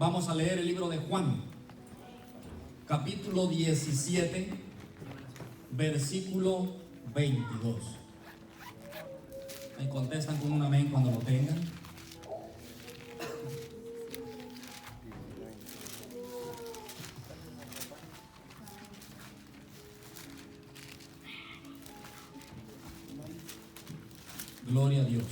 Vamos a leer el libro de Juan, capítulo 17, versículo 22. Me contestan con un amén cuando lo tengan. Gloria a Dios.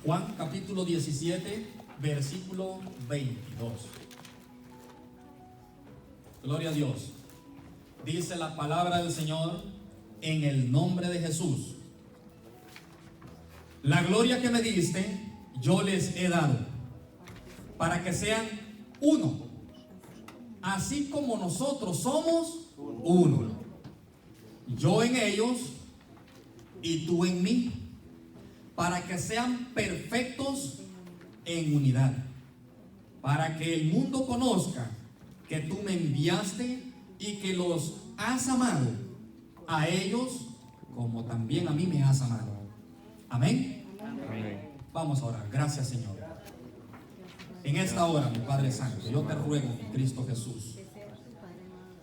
Juan capítulo 17, versículo 22. Gloria a Dios. Dice la palabra del Señor: en el nombre de Jesús, la gloria que me diste, yo les he dado, para que sean uno, así como nosotros somos uno. Yo en ellos y tú en mí, para que sean perfectos en unidad, para que el mundo conozca que tú me enviaste y que los has amado a ellos como también a mí me has amado. Amén. Amén. Vamos a orar. Gracias, Señor. En esta hora, mi Padre Santo, yo te ruego, mi Cristo Jesús,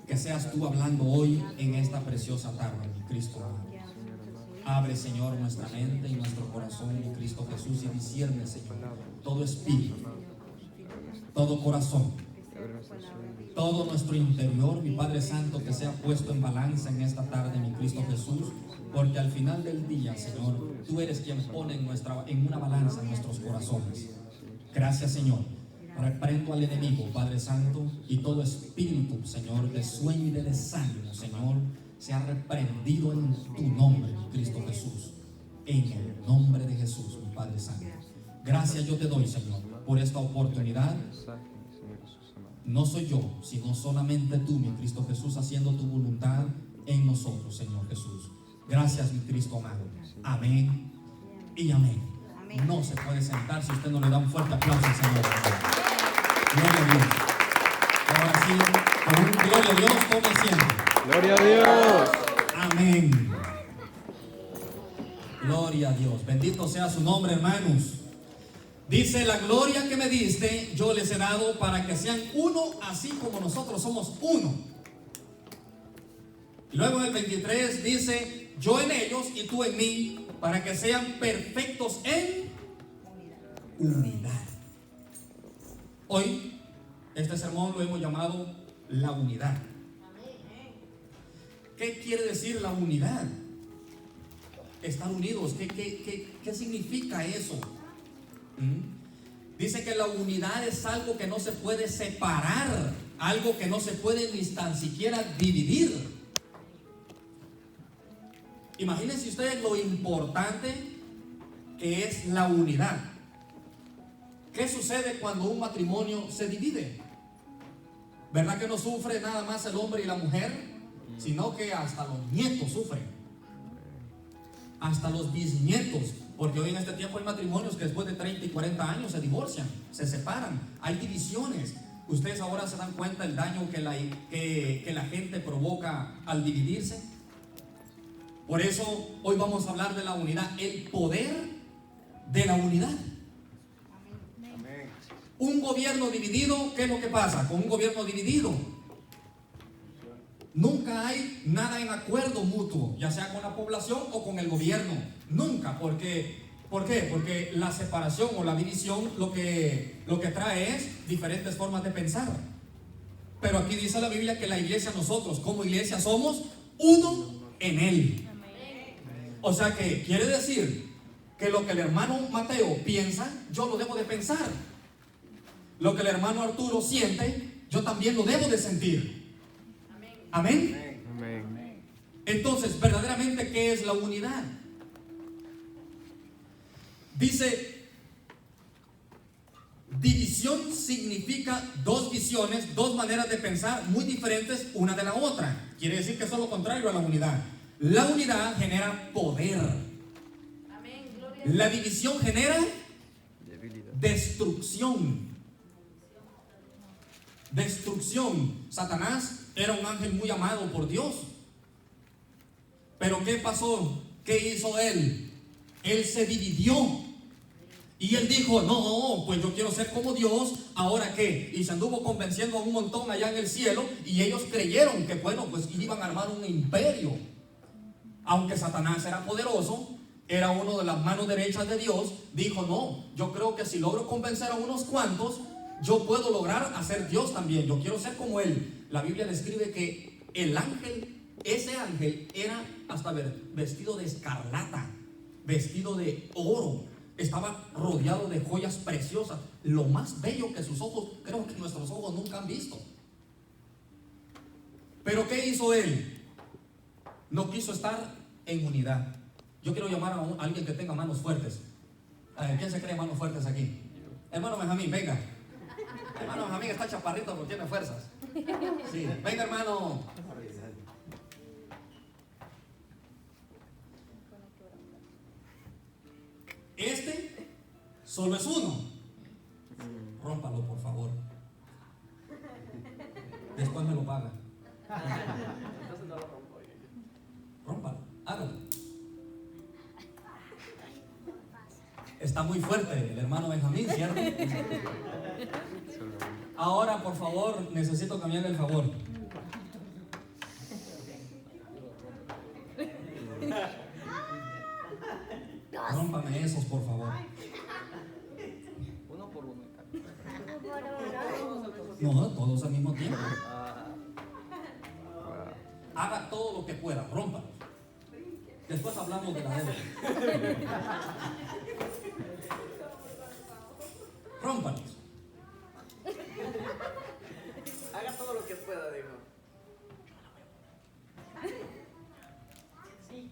que seas tú hablando hoy en esta preciosa tarde, mi Cristo amado. Abre, Señor, nuestra mente y nuestro corazón, mi Cristo Jesús, y discierne, Señor, todo espíritu, todo corazón, todo nuestro interior, mi Padre Santo, que sea puesto en balanza en esta tarde, mi Cristo Jesús, porque al final del día, Señor, tú eres quien pone en una balanza nuestros corazones. Gracias, Señor. Reprendo al enemigo, Padre Santo, y todo espíritu, Señor, de sueño y de desánimo, Señor, sea reprendido en tu nombre, mi Cristo Jesús. En el nombre de Jesús, mi Padre Santo. Gracias yo te doy, Señor, por esta oportunidad. No soy yo, sino solamente tú, mi Cristo Jesús, haciendo tu voluntad en nosotros, Señor Jesús. Gracias, mi Cristo amado. Amén y amén. No se puede sentar si usted no le da un fuerte aplauso al Señor. Gloria a Dios. Ahora sí, con un gloria a Dios, tome asiento. Gloria a Dios. Amén. Gloria a Dios. Bendito sea su nombre, hermanos. Dice: la gloria que me diste, yo les he dado, para que sean uno, así como nosotros somos uno. Y luego en el 23 dice: yo en ellos y tú en mí, para que sean perfectos en unidad. Hoy, este sermón lo hemos llamado la unidad. ¿Qué quiere decir la unidad? Estar unidos. ¿Qué significa eso? Dice que la unidad es algo que no se puede separar, algo que no se puede ni tan siquiera dividir. Imagínense ustedes lo importante que es la unidad. ¿Qué sucede cuando un matrimonio se divide? ¿Verdad que no sufre nada más el hombre y la mujer? Sino que hasta los nietos sufren, hasta los bisnietos, porque hoy en este tiempo hay matrimonios que después de 30 y 40 años se divorcian, se separan, hay divisiones. Ustedes ahora se dan cuenta del daño que la gente provoca al dividirse. Por eso hoy vamos a hablar de la unidad, el poder de la unidad. Un gobierno dividido, ¿qué es lo que pasa con un gobierno dividido? Nunca hay nada en acuerdo mutuo, ya sea con la población o con el gobierno. Nunca. ¿Por qué? Porque la separación o la división lo que trae es diferentes formas de pensar. Pero aquí dice la Biblia que la iglesia, nosotros como iglesia somos uno en Él. O sea que quiere decir que lo que el hermano Mateo piensa, yo lo debo de pensar. Lo que el hermano Arturo siente, yo también lo debo de sentir. Amén. Amén. Entonces, verdaderamente, ¿qué es la unidad? Dice: división significa dos visiones, dos maneras de pensar muy diferentes una de la otra. Quiere decir que eso es lo contrario a la unidad. La unidad genera poder. La división genera destrucción. Satanás era un ángel muy amado por Dios. Pero ¿qué pasó? ¿Qué hizo él? Él se dividió. Y él dijo, no, pues yo quiero ser como Dios, ¿ahora qué? Y se anduvo convenciendo a un montón allá en el cielo, y ellos creyeron que, bueno, pues iban a armar un imperio. Aunque Satanás era poderoso, era uno de las manos derechas de Dios, dijo, no, yo creo que si logro convencer a unos cuantos, yo puedo lograr hacer Dios también, yo quiero ser como él. La Biblia describe que el ángel, ese ángel era hasta vestido de escarlata, vestido de oro, estaba rodeado de joyas preciosas, lo más bello que sus ojos, creo que nuestros ojos nunca han visto. Pero ¿qué hizo él? No quiso estar en unidad. Yo quiero llamar a alguien que tenga manos fuertes. ¿Quién se cree manos fuertes aquí? Hermano Benjamín, venga. Hermano Benjamín está chaparrito pero tiene fuerzas. Sí, venga hermano. Este solo es uno. Rómpalo, por favor. Después me lo paga. Rómpalo, hágalo. Está muy fuerte el hermano Benjamín, ¿cierto? Ahora, por favor, necesito cambiarle el favor. Rómpame esos, por favor. Uno por uno. No, todos al mismo tiempo. Haga todo lo que pueda, rómpalos. Después hablamos de la deuda. Rómpalos. Haga todo lo que pueda, dijo. Sí,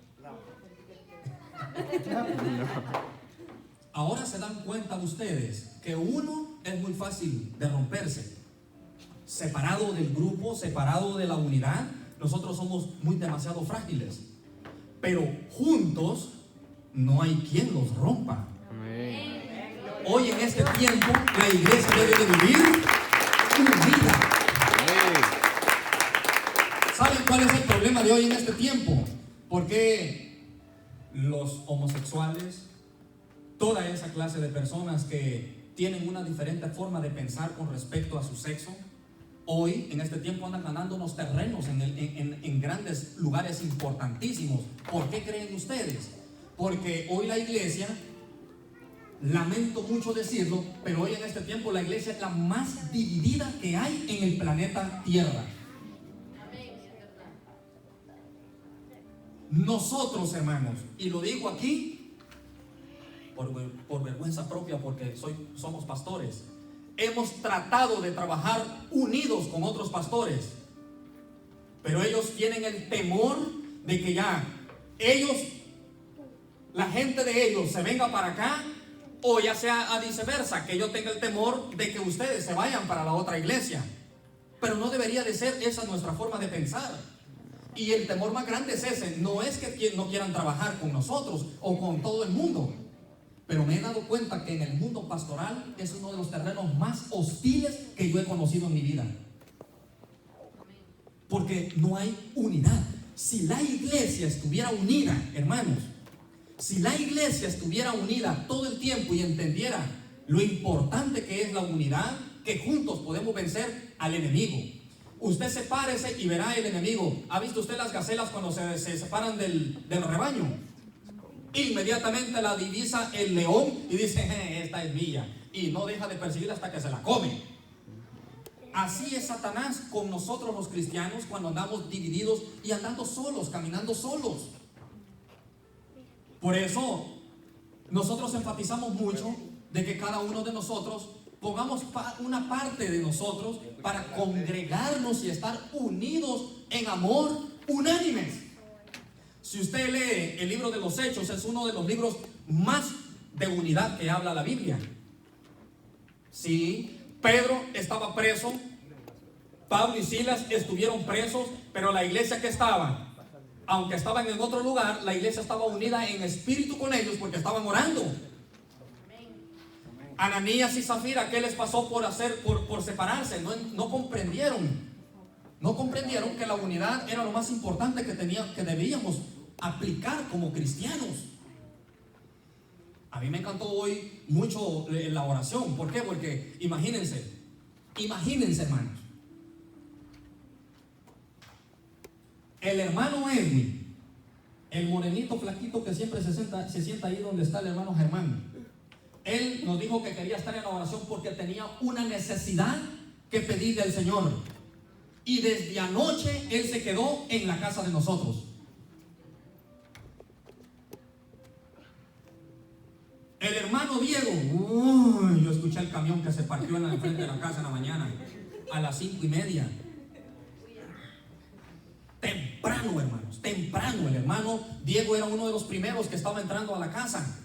Ahora se dan cuenta ustedes que uno es muy fácil de romperse. Separado del grupo, separado de la unidad, nosotros somos demasiado frágiles. Pero juntos no hay quien los rompa. Amén. Hoy en este tiempo la iglesia debe de vivir unida. ¿Saben cuál es el problema de hoy en este tiempo? Porque los homosexuales, toda esa clase de personas que tienen una diferente forma de pensar con respecto a su sexo, hoy en este tiempo andan ganando unos terrenos en grandes lugares importantísimos. ¿Por qué creen ustedes? Porque hoy la iglesia, lamento mucho decirlo, pero hoy en este tiempo la iglesia es la más dividida que hay en el planeta Tierra. Nosotros, hermanos, y lo digo aquí por vergüenza propia, porque somos pastores, hemos tratado de trabajar unidos con otros pastores, pero ellos tienen el temor de que ya ellos, la gente de ellos se venga para acá, o ya sea a viceversa, que yo tenga el temor de que ustedes se vayan para la otra iglesia. Pero no debería de ser esa nuestra forma de pensar. Y el temor más grande es ese. No es que no quieran trabajar con nosotros o con todo el mundo, pero me he dado cuenta que en el mundo pastoral es uno de los terrenos más hostiles que yo he conocido en mi vida. Porque no hay unidad. Si la iglesia estuviera unida, hermanos, si la iglesia estuviera unida todo el tiempo y entendiera lo importante que es la unidad, que juntos podemos vencer al enemigo. Usted sepárese y verá el enemigo. ¿Ha visto usted las gacelas cuando se separan del rebaño? Inmediatamente la divisa el león y dice, esta es mía. Y no deja de perseguirla hasta que se la come. Así es Satanás con nosotros los cristianos cuando andamos divididos y andando solos, caminando solos. Por eso nosotros enfatizamos mucho de que cada uno de nosotros pongamos una parte de nosotros para congregarnos y estar unidos en amor, unánimes. Si usted lee el libro de los Hechos, es uno de los libros más de unidad que habla la Biblia. Sí, Pedro estaba preso, Pablo y Silas estuvieron presos, pero la iglesia que estaba, aunque estaban en otro lugar, la iglesia estaba unida en espíritu con ellos porque estaban orando. Ananías y Zafira, ¿qué les pasó por separarse? No comprendieron. No comprendieron que la unidad era lo más importante que debíamos aplicar como cristianos. A mí me encantó hoy mucho la oración. ¿Por qué? Porque imagínense, hermanos. El hermano Edwin, el morenito flaquito que siempre se sienta ahí donde está el hermano Germán. Él nos dijo que quería estar en la oración porque tenía una necesidad que pedirle al Señor. Y desde anoche él se quedó en la casa de nosotros. El hermano Diego, yo escuché el camión que se parqueó en el frente de la casa en la mañana, a las 5:30. Temprano, hermanos, temprano. El hermano Diego era uno de los primeros que estaba entrando a la casa.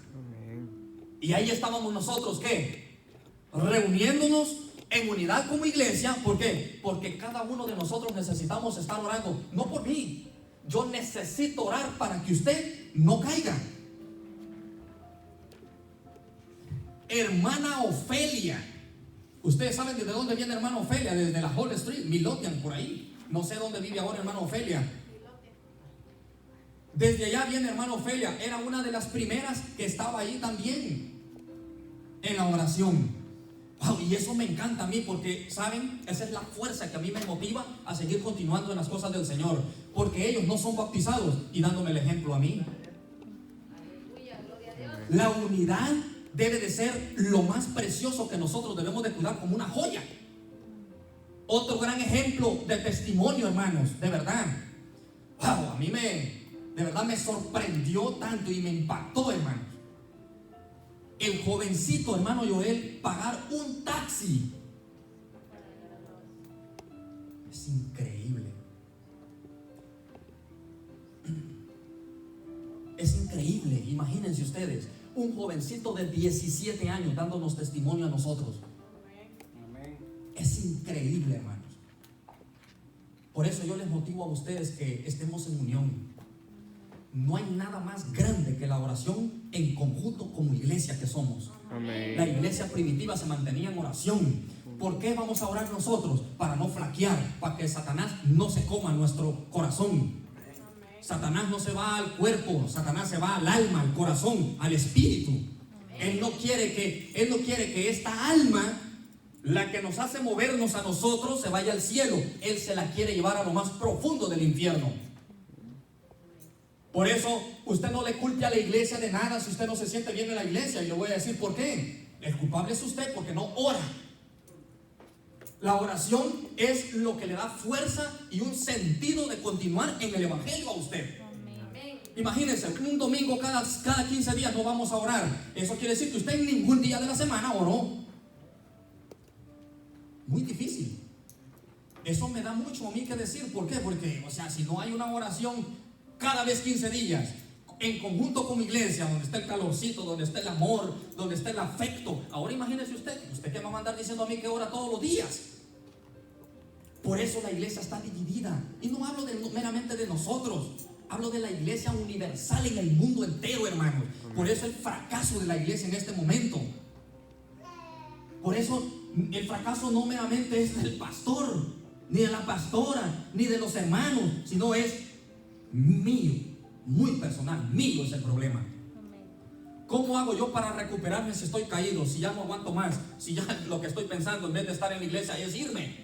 Y ahí estábamos nosotros, ¿qué? Reuniéndonos en unidad como iglesia. ¿Por qué? Porque cada uno de nosotros necesitamos estar orando. No por mí, yo necesito orar para que usted no caiga. Hermana Ofelia, ustedes saben desde dónde viene hermana Ofelia, desde la Hall Street, Midlothian, por ahí. No sé dónde vive ahora hermana Ofelia. Desde allá viene hermana Ofelia. Era una de las primeras que estaba ahí también en la oración. Wow, y eso me encanta a mí porque, ¿saben? Esa es la fuerza que a mí me motiva a seguir continuando en las cosas del Señor. Porque ellos no son bautizados y dándome el ejemplo a mí. La unidad debe de ser lo más precioso que nosotros debemos de cuidar como una joya. Otro gran ejemplo de testimonio, hermanos, de verdad. Wow, a mí de verdad me sorprendió tanto y me impactó, hermanos. El jovencito, hermano Joel, pagar un taxi. Es increíble. Es increíble, imagínense ustedes. Un jovencito de 17 años dándonos testimonio a nosotros. Amén. Es increíble, hermanos. Por eso yo les motivo a ustedes que estemos en unión. No hay nada más grande que la oración en conjunto como iglesia que somos. Amén. La iglesia primitiva se mantenía en oración. ¿Por qué vamos a orar nosotros? Para no flaquear, para que Satanás no se coma nuestro corazón. Satanás no se va al cuerpo, Satanás se va al alma, al corazón, al espíritu. Él no quiere que esta alma, la que nos hace movernos a nosotros, se vaya al cielo. Él se la quiere llevar a lo más profundo del infierno. Por eso usted no le culpe a la iglesia de nada si usted no se siente bien en la iglesia. Y le voy a decir por qué. El culpable es usted porque no ora. La oración es lo que le da fuerza y un sentido de continuar en el evangelio a usted. Imagínense, un domingo cada 15 días no vamos a orar. Eso quiere decir que usted en ningún día de la semana oró. Muy difícil. Eso me da mucho a mí que decir. ¿Por qué? Porque, si no hay una oración cada vez 15 días, en conjunto como iglesia, donde está el calorcito, donde está el amor, donde está el afecto. Ahora imagínese usted que va a mandar diciendo a mí que ora todos los días. Por eso la iglesia está dividida. Y no hablo meramente de nosotros, hablo de la iglesia universal en el mundo entero, hermanos. Por eso el fracaso de la iglesia en este momento. Por eso el fracaso no meramente es del pastor, ni de la pastora, ni de los hermanos, sino es mío. Muy personal, mío es el problema. ¿Cómo hago yo para recuperarme si estoy caído? Si ya no aguanto más, si ya lo que estoy pensando en vez de estar en la iglesia es irme.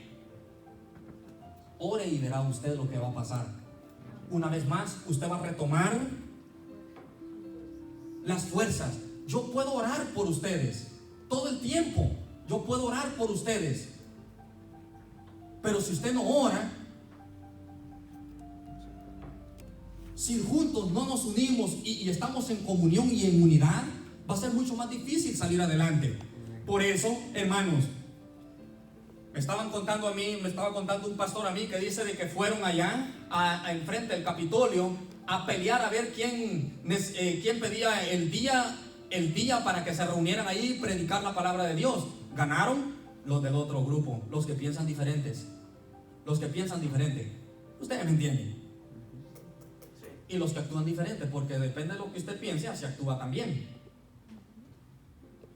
Ore y verá usted lo que va a pasar. Una vez más, usted va a retomar las fuerzas. Yo puedo orar por ustedes todo el tiempo. Yo puedo orar por ustedes. Pero si usted no ora, si juntos no nos unimos y estamos en comunión y en unidad, va a ser mucho más difícil salir adelante. Por eso, hermanos, me estaba contando un pastor a mí que dice de que fueron allá enfrente del Capitolio a pelear a ver quién pedía el día para que se reunieran ahí y predicar la palabra de Dios. Ganaron los del otro grupo, los que piensan diferentes. Los que piensan diferente. Ustedes me entienden. Y los que actúan diferente, porque depende de lo que usted piense, así actúa también.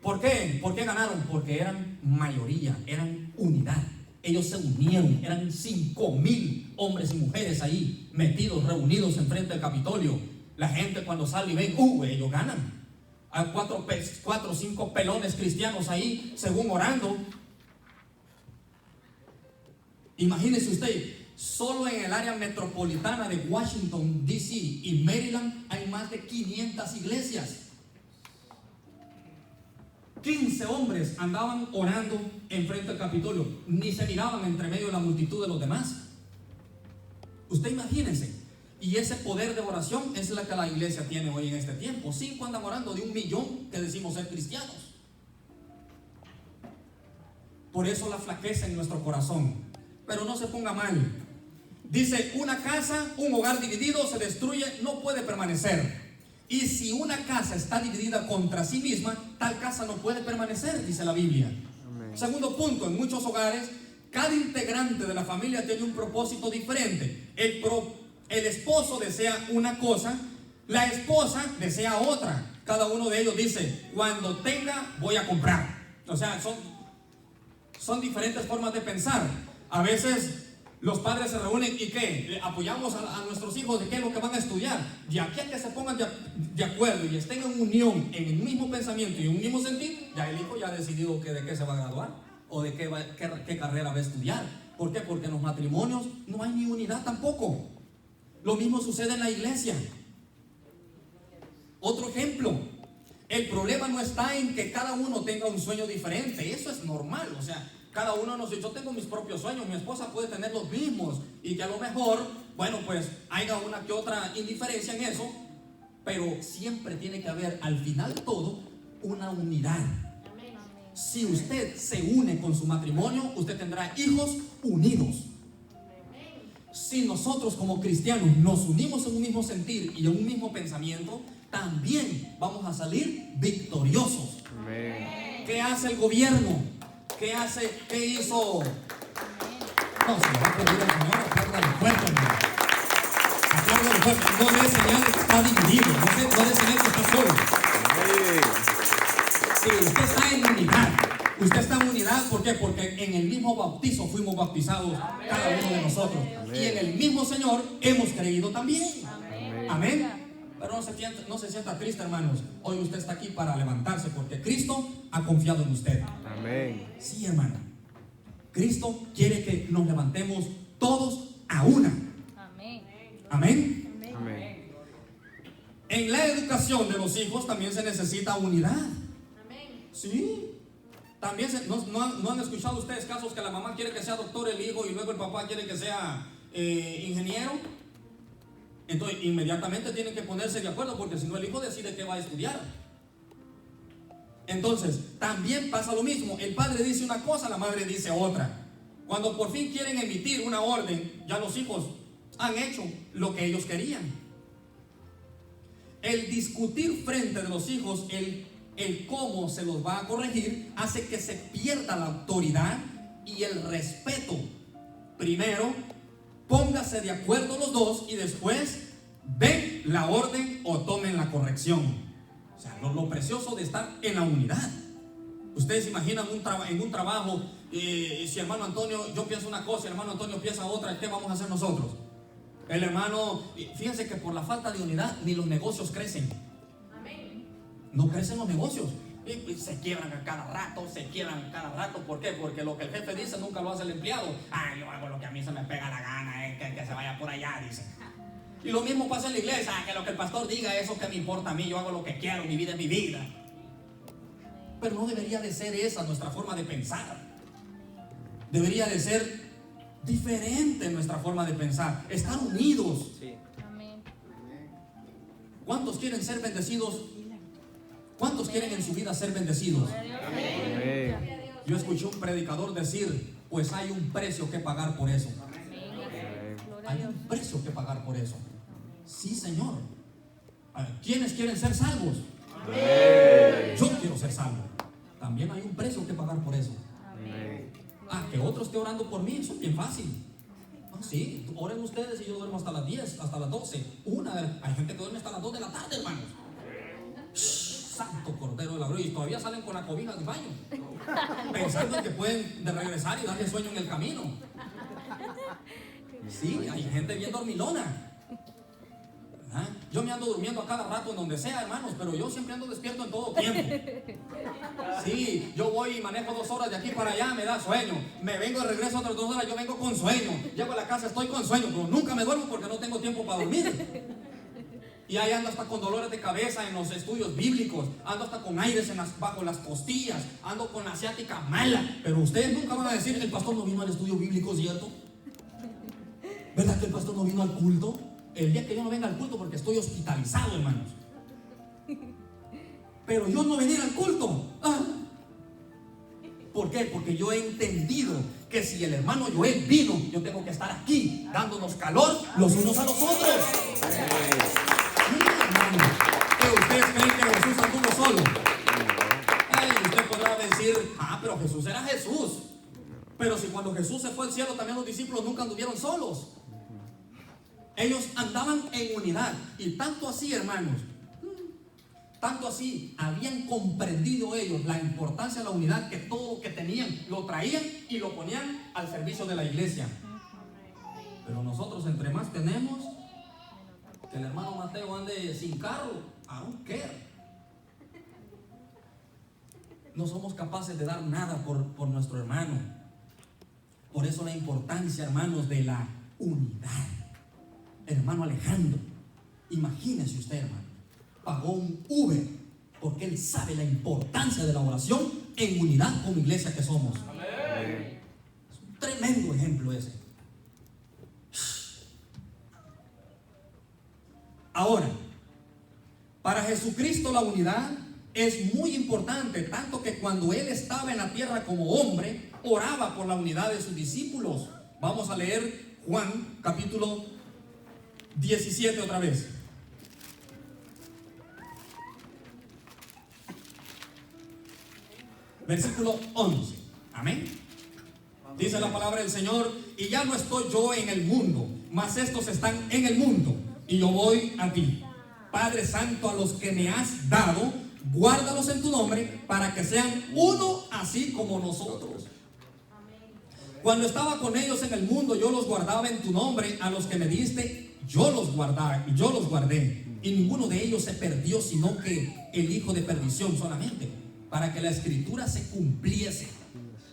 ¿Por qué? ¿Por qué ganaron? Porque eran mayoría, eran unidad. Ellos se unieron, eran 5,000 hombres y mujeres ahí, metidos, reunidos enfrente del Capitolio. La gente cuando sale y ven, ellos ganan. a cuatro o cinco pelones cristianos ahí, según orando. Imagínese usted, solo en el área metropolitana de Washington, D.C. y Maryland hay más de 500 iglesias. 15 hombres andaban orando enfrente del Capitolio, ni se miraban entre medio de la multitud de los demás. Usted imagínense, y ese poder de oración es la que la iglesia tiene hoy en este tiempo. 5 andan orando de 1 millón que decimos ser cristianos. Por eso la flaqueza en nuestro corazón. Pero no se ponga mal. Dice, una casa, un hogar dividido se destruye, no puede permanecer. Y si una casa está dividida contra sí misma, tal casa no puede permanecer, dice la Biblia. Amén. Segundo punto, en muchos hogares, cada integrante de la familia tiene un propósito diferente. El esposo desea una cosa, la esposa desea otra. Cada uno de ellos dice, cuando tenga voy a comprar. O sea, son diferentes formas de pensar. A veces los padres se reúnen y ¿qué? Apoyamos a nuestros hijos de qué es lo que van a estudiar. De aquí a que se pongan de acuerdo y estén en unión, en el mismo pensamiento y en un mismo sentir, ya el hijo ya ha decidido que de qué se va a graduar o de qué carrera va a estudiar. ¿Por qué? Porque en los matrimonios no hay ni unidad tampoco. Lo mismo sucede en la iglesia. Otro ejemplo, el problema no está en que cada uno tenga un sueño diferente. Eso es normal, o sea, cada uno de nosotros, yo tengo mis propios sueños, mi esposa puede tener los mismos, y que a lo mejor, bueno, pues haya una que otra indiferencia en eso, pero siempre tiene que haber al final de todo una unidad. Si usted se une con su matrimonio, usted tendrá hijos unidos. Si nosotros como cristianos nos unimos en un mismo sentir y en un mismo pensamiento, también vamos a salir victoriosos. Amén. ¿Qué hace el gobierno? ¿Qué hizo? No, se le va a pedir al Señor, apláudale fuerte, hermano. Apláudale fuerte. No le señal que está dividido, no le señal que está solo. Sí, usted está en unidad. Usted está en unidad, ¿por qué? Porque en el mismo bautizo fuimos bautizados cada uno de nosotros. Amén. Y en el mismo Señor hemos creído también. Amén. Amén. Pero no se sienta triste, hermanos. Hoy usted está aquí para levantarse porque Cristo ha confiado en usted. Amén. Sí, hermano. Cristo quiere que nos levantemos todos a una. Amén. Amén. Amén. En la educación de los hijos también se necesita unidad. Amén. Sí. También no han escuchado ustedes casos que la mamá quiere que sea doctor el hijo y luego el papá quiere que sea ingeniero. Entonces inmediatamente tienen que ponerse de acuerdo porque si no el hijo decide qué va a estudiar. Entonces también pasa lo mismo, el padre dice una cosa, la madre dice otra. Cuando por fin quieren emitir una orden, ya los hijos han hecho lo que ellos querían. El discutir frente de los hijos, el cómo se los va a corregir, hace que se pierda la autoridad y el respeto. Primero, póngase de acuerdo los dos y después ven la orden o tomen la corrección. O sea, lo precioso de estar en la unidad. Ustedes se imaginan en un trabajo, si hermano Antonio, yo pienso una cosa, el hermano Antonio piensa otra, ¿qué vamos a hacer nosotros? El hermano, fíjense que por la falta de unidad ni los negocios crecen. No crecen los negocios. Y se quiebran a cada rato. ¿Por qué? Porque lo que el jefe dice nunca lo hace el empleado. Yo hago lo que a mí se me pega la gana, que se vaya por allá, dice. Y lo mismo pasa en la iglesia, que lo que el pastor diga, eso que me importa a mí, yo hago lo que quiero, mi vida es mi vida. Pero no debería de ser esa nuestra forma de pensar. Debería de ser diferente nuestra forma de pensar, estar unidos. Sí. ¿Cuántos quieren ser bendecidos? ¿Cuántos quieren en su vida ser bendecidos? Amén. Yo escuché un predicador decir, pues hay un precio que pagar por eso. Hay un precio que pagar por eso. Sí, Señor. ¿Quiénes quieren ser salvos? Amén. Yo quiero ser salvo. También hay un precio que pagar por eso. Amén. Que otro esté orando por mí, eso es bien fácil. Sí, oren ustedes y yo duermo hasta las 10, hasta las 12. Hay gente que duerme hasta las 2 de la tarde, hermanos. Santo Cordero de la Gloria, y todavía salen con la cobija del baño, pensando que pueden regresar y darle sueño en el camino. Sí, hay gente bien dormilona. ¿Ah? Yo me ando durmiendo a cada rato en donde sea, hermanos, pero yo siempre ando despierto en todo tiempo. Sí, yo voy y manejo 2 horas de aquí para allá, me da sueño. Me vengo de regreso otras 2 horas, yo vengo con sueño. Llego a la casa, estoy con sueño, pero nunca me duermo porque no tengo tiempo para dormir. Y ahí ando hasta con dolores de cabeza en los estudios bíblicos, ando hasta con aires bajo las costillas, ando con la ciática mala. Pero ustedes nunca van a decir, el pastor no vino al estudio bíblico, ¿cierto? ¿Verdad que el pastor no vino al culto? El día que yo no venga al culto porque estoy hospitalizado, hermanos. Pero yo no venir al culto. ¿Ah? ¿Por qué? Porque yo he entendido que si el hermano Joel vino, yo tengo que estar aquí dándonos calor los unos a los otros. Mira, hermano, que ustedes creen que Jesús anduvo solo. Ay, usted podrá decir, pero Jesús era Jesús. Pero si cuando Jesús se fue al cielo, también los discípulos nunca anduvieron solos. Ellos andaban en unidad. Y tanto así, hermanos, tanto así habían comprendido ellos la importancia de la unidad, que todo lo que tenían lo traían y lo ponían al servicio de la iglesia. Pero nosotros, entre más tenemos, que el hermano Mateo ande sin carro, I don't care. No somos capaces de dar nada por nuestro hermano. Por eso la importancia, hermanos, de la unidad. Hermano Alejandro, imagínese usted, hermano, pagó un Uber porque él sabe la importancia de la oración en unidad como iglesia que somos. Amén. Es un tremendo ejemplo ese. Ahora, para Jesucristo la unidad es muy importante, tanto que cuando él estaba en la tierra como hombre, oraba por la unidad de sus discípulos. Vamos a leer Juan capítulo 17 otra vez. Versículo 11. Amén. Dice la palabra del Señor: y ya no estoy yo en el mundo, mas estos están en el mundo, y yo voy a ti. Padre Santo, a los que me has dado, guárdalos en tu nombre, para que sean uno así como nosotros. Cuando estaba con ellos en el mundo, yo los guardaba en tu nombre. A los que me diste, yo los guardé. Y ninguno de ellos se perdió, sino que el hijo de perdición solamente, para que la escritura se cumpliese.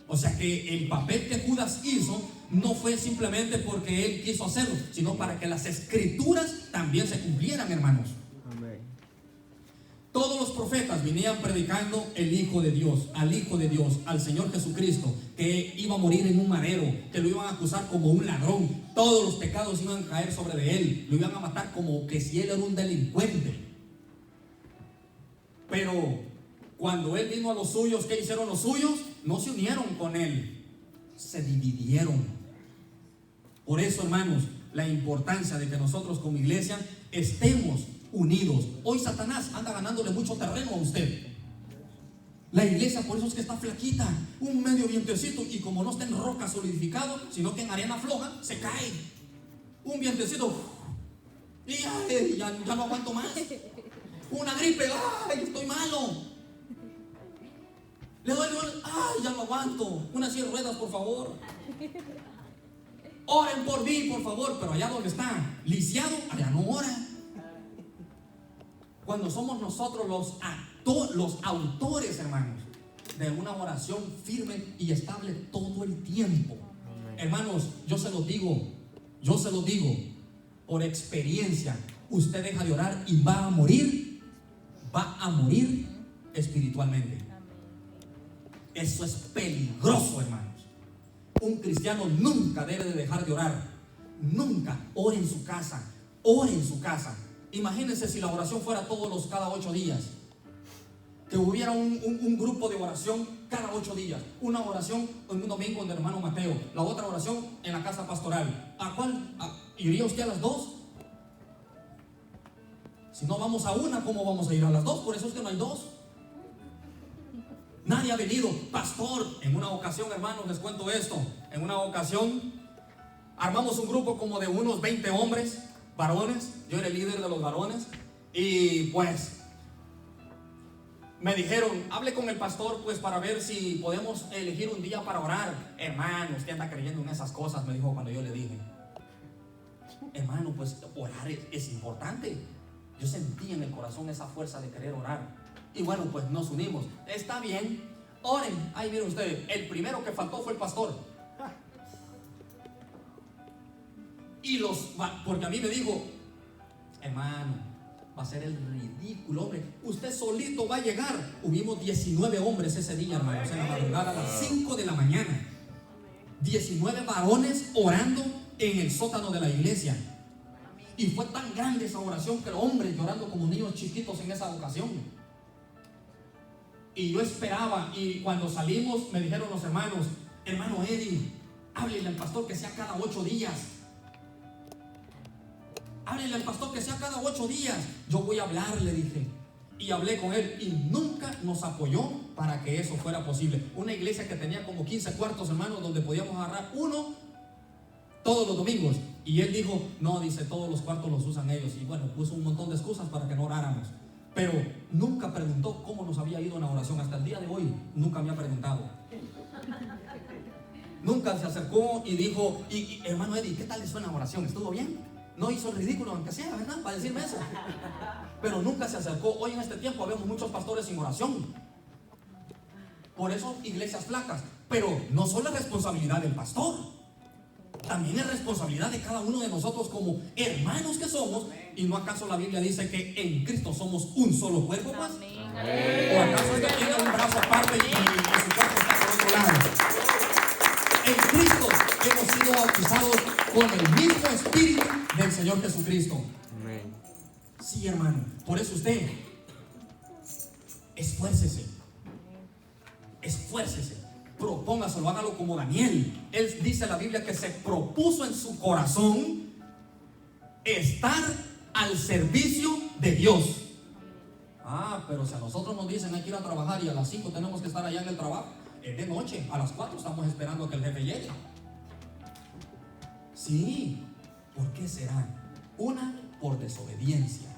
O sea que el papel que Judas hizo no fue simplemente porque él quiso hacerlo, sino para que las escrituras también se cumplieran, hermanos. Amén. Todos los profetas venían predicando el Hijo de Dios, al Señor Jesucristo, que iba a morir en un madero, que lo iban a acusar como un ladrón, todos los pecados iban a caer sobre de él, lo iban a matar como que si él era un delincuente. Pero cuando él vino a los suyos, ¿qué hicieron los suyos? No se unieron con él, se dividieron. Por eso, hermanos, la importancia de que nosotros como iglesia estemos unidos. Hoy Satanás anda ganándole mucho terreno a usted. La iglesia por eso es que está flaquita, un medio vientecito, y como no está en roca solidificado, sino que en arena floja, se cae. Un vientecito y ya no aguanto más. Una gripe, ¡ay, estoy malo! Le duele, ¡ay, ya no aguanto! Una silla de ruedas, por favor. Oren por mí, por favor. Pero allá donde está lisiado, allá no ora. Cuando somos nosotros los autores, hermanos, de una oración firme y estable todo el tiempo. Hermanos, yo se lo digo por experiencia. Usted deja de orar y va a morir espiritualmente. Eso es peligroso, hermanos. Un cristiano nunca debe de dejar de orar. Nunca. Ore en su casa. Imagínense si la oración fuera cada 8 días. Que hubiera un grupo de oración cada 8 días. Una oración en un domingo con el hermano Mateo, la otra oración en la casa pastoral. ¿A cuál iría usted? ¿A las 2? Si no vamos a una, ¿cómo vamos a ir a las 2? Por eso es que no hay 2. Nadie ha venido. Pastor, en una ocasión, hermanos, les cuento esto. En una ocasión armamos un grupo como de unos 20 hombres, varones. Yo era el líder de los varones. Y pues me dijeron, hable con el pastor pues para ver si podemos elegir un día para orar. Hermano, usted anda creyendo en esas cosas, me dijo cuando yo le dije. hermano, pues orar es importante. Yo sentí en el corazón esa fuerza de querer orar. Y bueno, pues nos unimos. Está bien, oren. Ahí miren ustedes, el primero que faltó fue el pastor. Porque a mí me dijo, hermano, va a ser el ridículo, hombre. Usted solito va a llegar. Hubimos 19 hombres ese día, hermanos, en la madrugada a las 5 de la mañana. 19 varones orando en el sótano de la iglesia. Y fue tan grande esa oración que los hombres llorando como niños chiquitos en esa ocasión. Y yo esperaba, y cuando salimos me dijeron los hermanos, hermano Eddie, háblele al pastor que sea cada 8 días. Háblele al pastor que sea cada 8 días. Yo voy a hablar, le dije. Y hablé con él y nunca nos apoyó para que eso fuera posible. Una iglesia que tenía como 15 cuartos, hermanos, donde podíamos agarrar uno todos los domingos. Y él dijo, no, dice, todos los cuartos los usan ellos. Y bueno, puso un montón de excusas para que no oráramos. Pero nunca preguntó cómo nos había ido en la oración. Hasta el día de hoy nunca me ha preguntado. Nunca se acercó y dijo, hermano Eddie, ¿qué tal le suena la oración? ¿Estuvo bien? No hizo el ridículo, aunque sea, ¿verdad? Para decirme eso. Pero nunca se acercó. Hoy en este tiempo vemos muchos pastores sin oración. Por eso iglesias flacas. Pero no solo es responsabilidad del pastor, también es responsabilidad de cada uno de nosotros como hermanos que somos. ¿Y no acaso la Biblia dice que en Cristo somos un solo cuerpo más? ¿O acaso es que tiene un brazo aparte y su cuerpo está por otro lado? En Cristo hemos sido bautizados con el mismo Espíritu del Señor Jesucristo. Sí, hermano. Por eso usted esfuércese. Esfuércese. Propóngaselo, hágalo como Daniel. Él dice en la Biblia que se propuso en su corazón estar al servicio de Dios. Pero si a nosotros nos dicen hay que ir a trabajar y a las 5 tenemos que estar allá en el trabajo, es de noche, a las 4 estamos esperando a que el jefe llegue. Sí, ¿por qué será? Una, por desobediencia.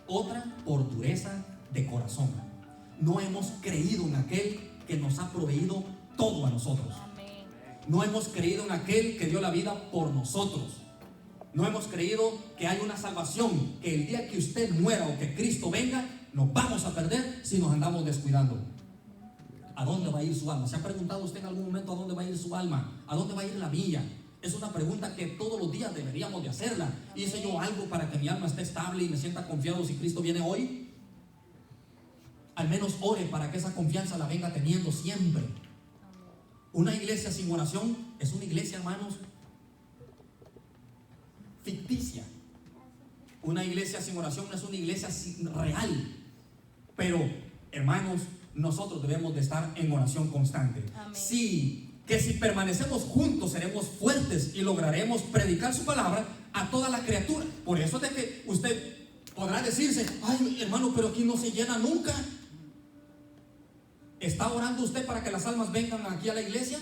Otra, por dureza de corazón. No hemos creído en aquel que nos ha proveído todo a nosotros. No hemos creído en aquel que dio la vida por nosotros. No hemos creído que hay una salvación, que el día que usted muera o que Cristo venga, nos vamos a perder si nos andamos descuidando. ¿A dónde va a ir su alma? ¿Se ha preguntado usted en algún momento a dónde va a ir su alma? ¿A dónde va a ir la mía? Es una pregunta que todos los días deberíamos de hacerla. ¿Hice yo algo para que mi alma esté estable y me sienta confiado si Cristo viene hoy? Al menos ore para que esa confianza la venga teniendo siempre. Una iglesia sin oración es una iglesia, hermanos, ficticia. Una iglesia sin oración no es una iglesia real. Pero, hermanos, nosotros debemos de estar en oración constante. Sí, que si permanecemos juntos seremos fuertes y lograremos predicar su palabra a toda la criatura. Por eso es de que usted podrá decirse, ay, hermano, pero aquí no se llena nunca. ¿Está orando usted para que las almas vengan aquí a la iglesia?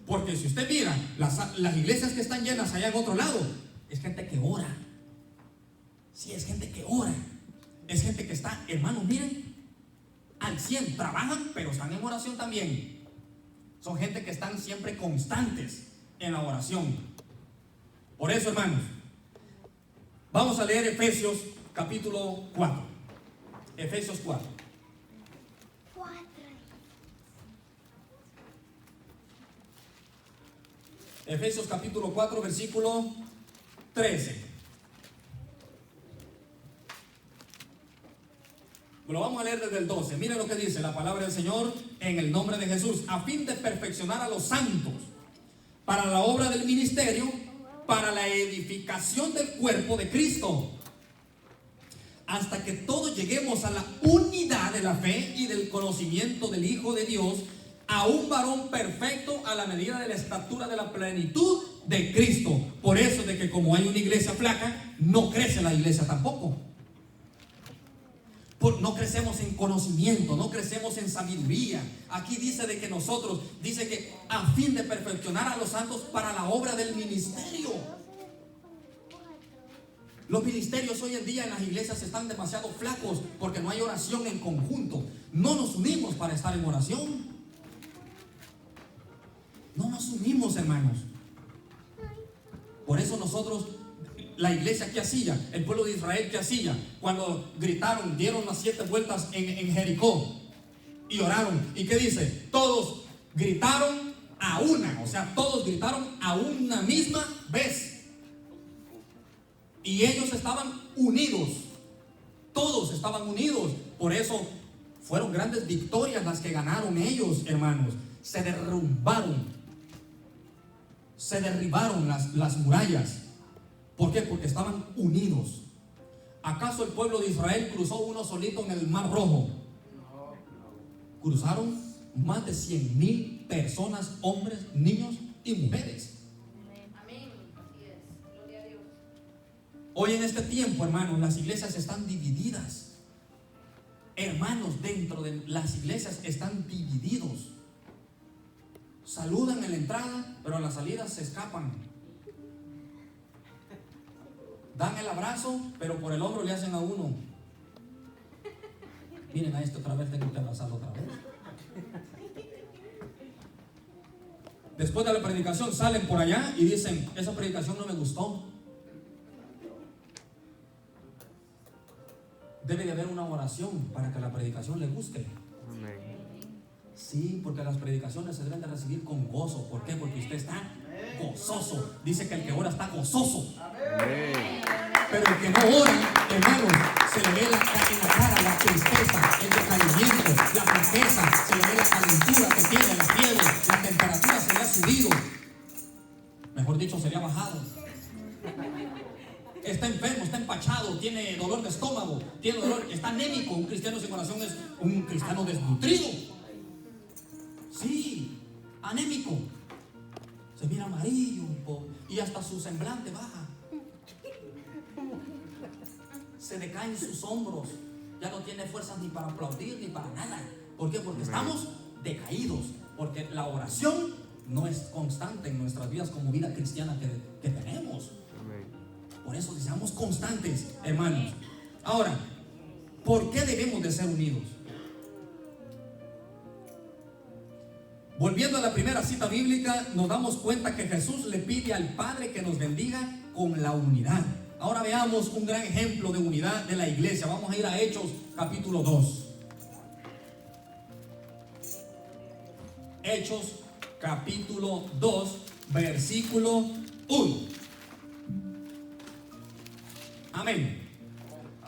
Porque si usted mira las iglesias que están llenas allá en otro lado, es gente que ora. Sí, es gente que ora. Es gente que está, hermanos, miren, al 100, trabajan, pero están en oración también. Son gente que están siempre constantes en la oración. Por eso, hermanos, vamos a leer Efesios capítulo 4. Efesios 4. Efesios capítulo 4, versículo 13. Lo vamos a leer desde el 12. Miren lo que dice la palabra del Señor en el nombre de Jesús. A fin de perfeccionar a los santos para la obra del ministerio, para la edificación del cuerpo de Cristo, hasta que todos lleguemos a la unidad de la fe y del conocimiento del Hijo de Dios, a un varón perfecto a la medida de la estatura de la plenitud de Cristo. Por eso de que como hay una iglesia flaca, no crece la iglesia tampoco. No crecemos en conocimiento, no crecemos en sabiduría. Aquí dice de que nosotros, dice que a fin de perfeccionar a los santos para la obra del ministerio. Los ministerios hoy en día en las iglesias están demasiado flacos porque no hay oración en conjunto. No nos unimos para estar en oración. No nos unimos, hermanos. Por eso nosotros la iglesia ¿qué hacía? El pueblo de Israel ¿qué hacía? Cuando gritaron, dieron las 7 vueltas en Jericó y oraron. ¿Y qué dice? Todos gritaron a una, o sea, todos gritaron a una misma vez. Y ellos estaban unidos, todos estaban unidos. Por eso fueron grandes victorias las que ganaron ellos, hermanos. Se derribaron las murallas. ¿Por qué? Porque estaban unidos. ¿Acaso el pueblo de Israel cruzó uno solito en el Mar Rojo? Cruzaron más de 100,000 personas, hombres, niños y mujeres. Amén. Así es. Gloria a Dios. Hoy en este tiempo, hermanos, las iglesias están divididas. Hermanos, dentro de las iglesias están divididos. Saludan en la entrada, pero a la salida se escapan. Dan el abrazo, pero por el hombro le hacen a uno. Miren a este otra vez, tengo que abrazarlo otra vez. Después de la predicación salen por allá y dicen, esa predicación no me gustó. Debe de haber una oración para que la predicación le guste. Sí, porque las predicaciones se deben de recibir con gozo. ¿Por qué? Porque usted está gozoso. Dice que el que ora está gozoso. Pero el que no ora, hermanos, se le ve en la cara la tristeza, el decaimiento, la flaqueza, se le ve la calentura que tiene la fiebre, la temperatura se le ha subido. Mejor dicho, se le ha bajado. Está enfermo, está empachado, tiene dolor de estómago, tiene dolor, está anémico. Un cristiano sin oración es un cristiano desnutrido. Sí, anémico. Se mira amarillo y hasta su semblante baja. Se decaen sus hombros. Ya no tiene fuerzas ni para aplaudir ni para nada. ¿Por qué? Porque estamos decaídos. Porque la oración no es constante en nuestras vidas como vida cristiana que tenemos. Por eso seamos constantes, hermanos. Ahora, ¿por qué debemos de ser unidos? Volviendo a la primera cita bíblica, nos damos cuenta que Jesús le pide al Padre que nos bendiga con la unidad. Ahora veamos un gran ejemplo de unidad de la iglesia. Vamos a ir a Hechos capítulo 2. Hechos capítulo 2, versículo 1. Amén.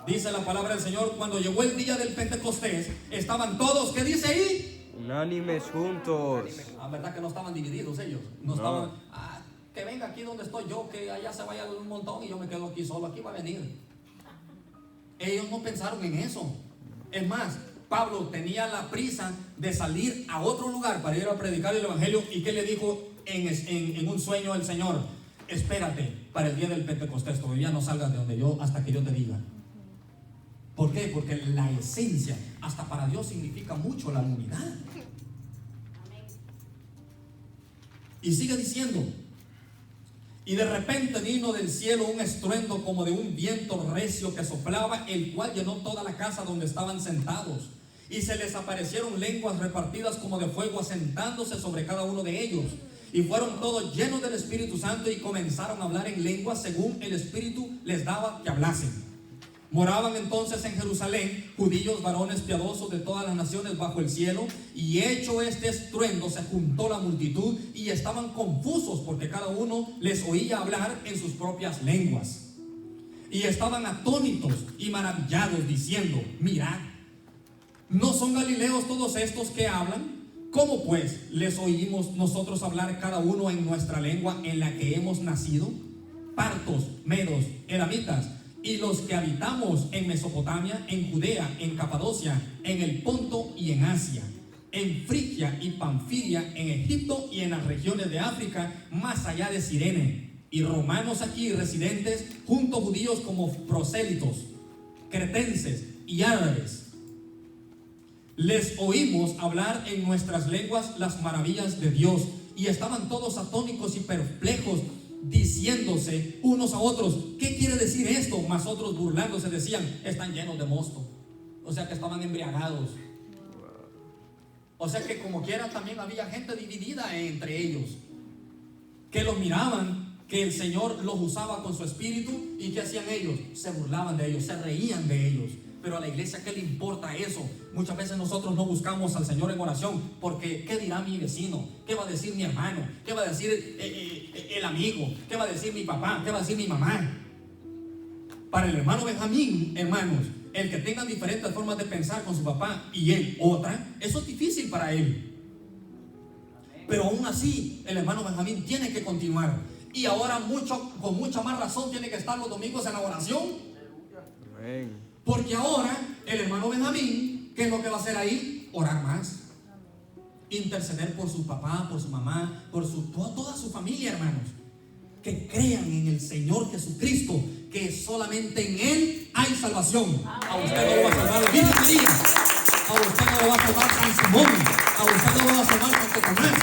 Dice la palabra del Señor: cuando llegó el día del Pentecostés, estaban todos, ¿qué dice ahí? Unánimes juntos. ¿Verdad que no estaban divididos ellos? No estaban, que venga aquí donde estoy yo, que allá se vaya un montón y yo me quedo aquí solo, aquí va a venir. Ellos no pensaron en eso. Es más, Pablo tenía la prisa de salir a otro lugar para ir a predicar el evangelio. ¿Y qué le dijo en un sueño el Señor? Espérate para el día del Pentecostés, todavía no salgas de donde yo hasta que yo te diga. ¿Por qué? Porque la esencia, hasta para Dios, significa mucho la unidad. Y sigue diciendo: y de repente vino del cielo un estruendo como de un viento recio que soplaba, el cual llenó toda la casa donde estaban sentados. Y se les aparecieron lenguas repartidas como de fuego, asentándose sobre cada uno de ellos. Y fueron todos llenos del Espíritu Santo y comenzaron a hablar en lenguas según el Espíritu les daba que hablasen. Moraban entonces en Jerusalén judíos, varones piadosos de todas las naciones bajo el cielo. Y hecho este estruendo, se juntó la multitud y estaban confusos, porque cada uno les oía hablar en sus propias lenguas. Y estaban atónitos y maravillados, diciendo: mirad, ¿no son galileos todos estos que hablan? ¿Cómo pues les oímos nosotros hablar cada uno en nuestra lengua en la que hemos nacido? Partos, medos, elamitas, y los que habitamos en Mesopotamia, en Judea, en Capadocia, en el Ponto y en Asia, en Frigia y Panfilia, en Egipto y en las regiones de África, más allá de Cirene, y romanos aquí residentes, junto judíos como prosélitos, cretenses y árabes. Les oímos hablar en nuestras lenguas las maravillas de Dios. Y estaban todos atónicos y perplejos, diciéndose unos a otros: ¿qué quiere decir esto? Mas otros, burlándose, decían: están llenos de mosto. O sea que estaban embriagados. O sea que como quiera también había gente dividida entre ellos, que los miraban que el Señor los usaba con su espíritu. ¿Y qué hacían ellos? Se burlaban de ellos, se reían de ellos. Pero a la iglesia, ¿qué le importa eso? Muchas veces nosotros no buscamos al Señor en oración porque ¿qué dirá mi vecino? ¿Qué va a decir mi hermano? ¿Qué va a decir el amigo? ¿Qué va a decir mi papá? ¿Qué va a decir mi mamá? Para el hermano Benjamín, hermanos, el que tenga diferentes formas de pensar con su papá y él otra, eso es difícil para él. Pero aún así, el hermano Benjamín tiene que continuar. Y ahora con mucha más razón tiene que estar los domingos en la oración. Amén. Porque ahora el hermano Benjamín, ¿qué es lo que va a hacer ahí? Orar más. Interceder por su papá, por su mamá, por toda su familia, hermanos. Que crean en el Señor Jesucristo, que solamente en Él hay salvación. A usted no lo va a salvar la Virgen María, a usted no lo va a salvar San Simón, a usted no lo va a salvar Santo Tomás.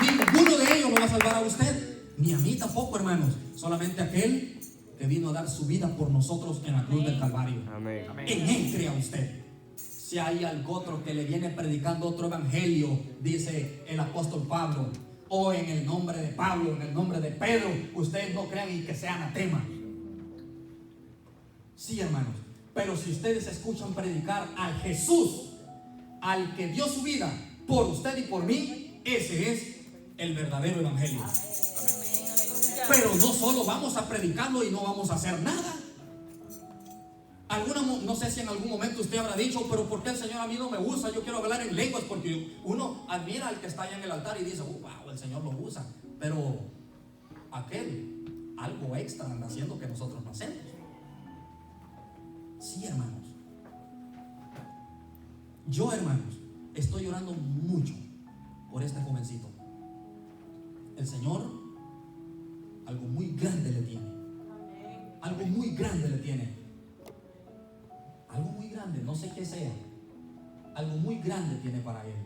Ninguno de ellos lo va a salvar a usted, ni a mí tampoco, hermanos. Solamente aquel que vino a dar su vida por nosotros en la cruz del Calvario. Amén. En Él crea usted. Si hay algo otro que le viene predicando otro evangelio, dice el apóstol Pablo, o en el nombre de Pablo, en el nombre de Pedro, ustedes no crean y que sea anatema. Sí, hermanos, pero si ustedes escuchan predicar al Jesús, al que dio su vida por usted y por mí, ese es el verdadero evangelio. Pero no solo vamos a predicarlo y no vamos a hacer nada. No sé si en algún momento usted habrá dicho, pero ¿por qué el Señor a mí no me usa? Yo quiero hablar en lenguas, porque uno admira al que está allá en el altar y dice, wow, el Señor lo usa. Pero aquel, algo extra anda haciendo que nosotros no hacemos. Sí, hermanos. Yo, hermanos, estoy orando mucho por este jovencito. El Señor algo muy grande le tiene. Algo muy grande le tiene. Algo muy grande, no sé qué sea. Algo muy grande tiene para él.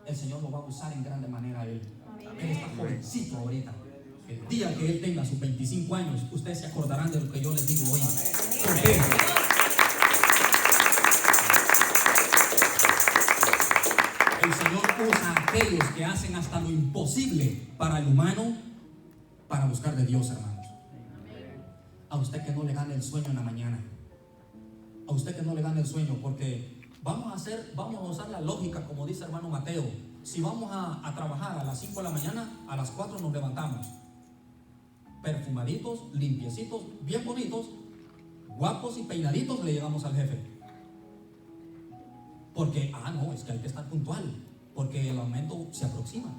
El Señor lo va a usar en grande manera a él. Él está jovencito ahorita. El día que él tenga sus 25 años, ustedes se acordarán de lo que yo les digo hoy. ¿Por qué? El Señor usa a aquellos que hacen hasta lo imposible para el humano, para buscar de Dios, hermanos. A usted que no le gane el sueño en la mañana. A usted que no le gane el sueño, porque vamos a usar la lógica, como dice hermano Mateo. Si vamos a trabajar a las 5 de la mañana, a las 4 nos levantamos, perfumaditos, limpiecitos, bien bonitos, guapos y peinaditos, le llegamos al jefe. Porque, no, es que hay que estar puntual, porque el aumento se aproxima.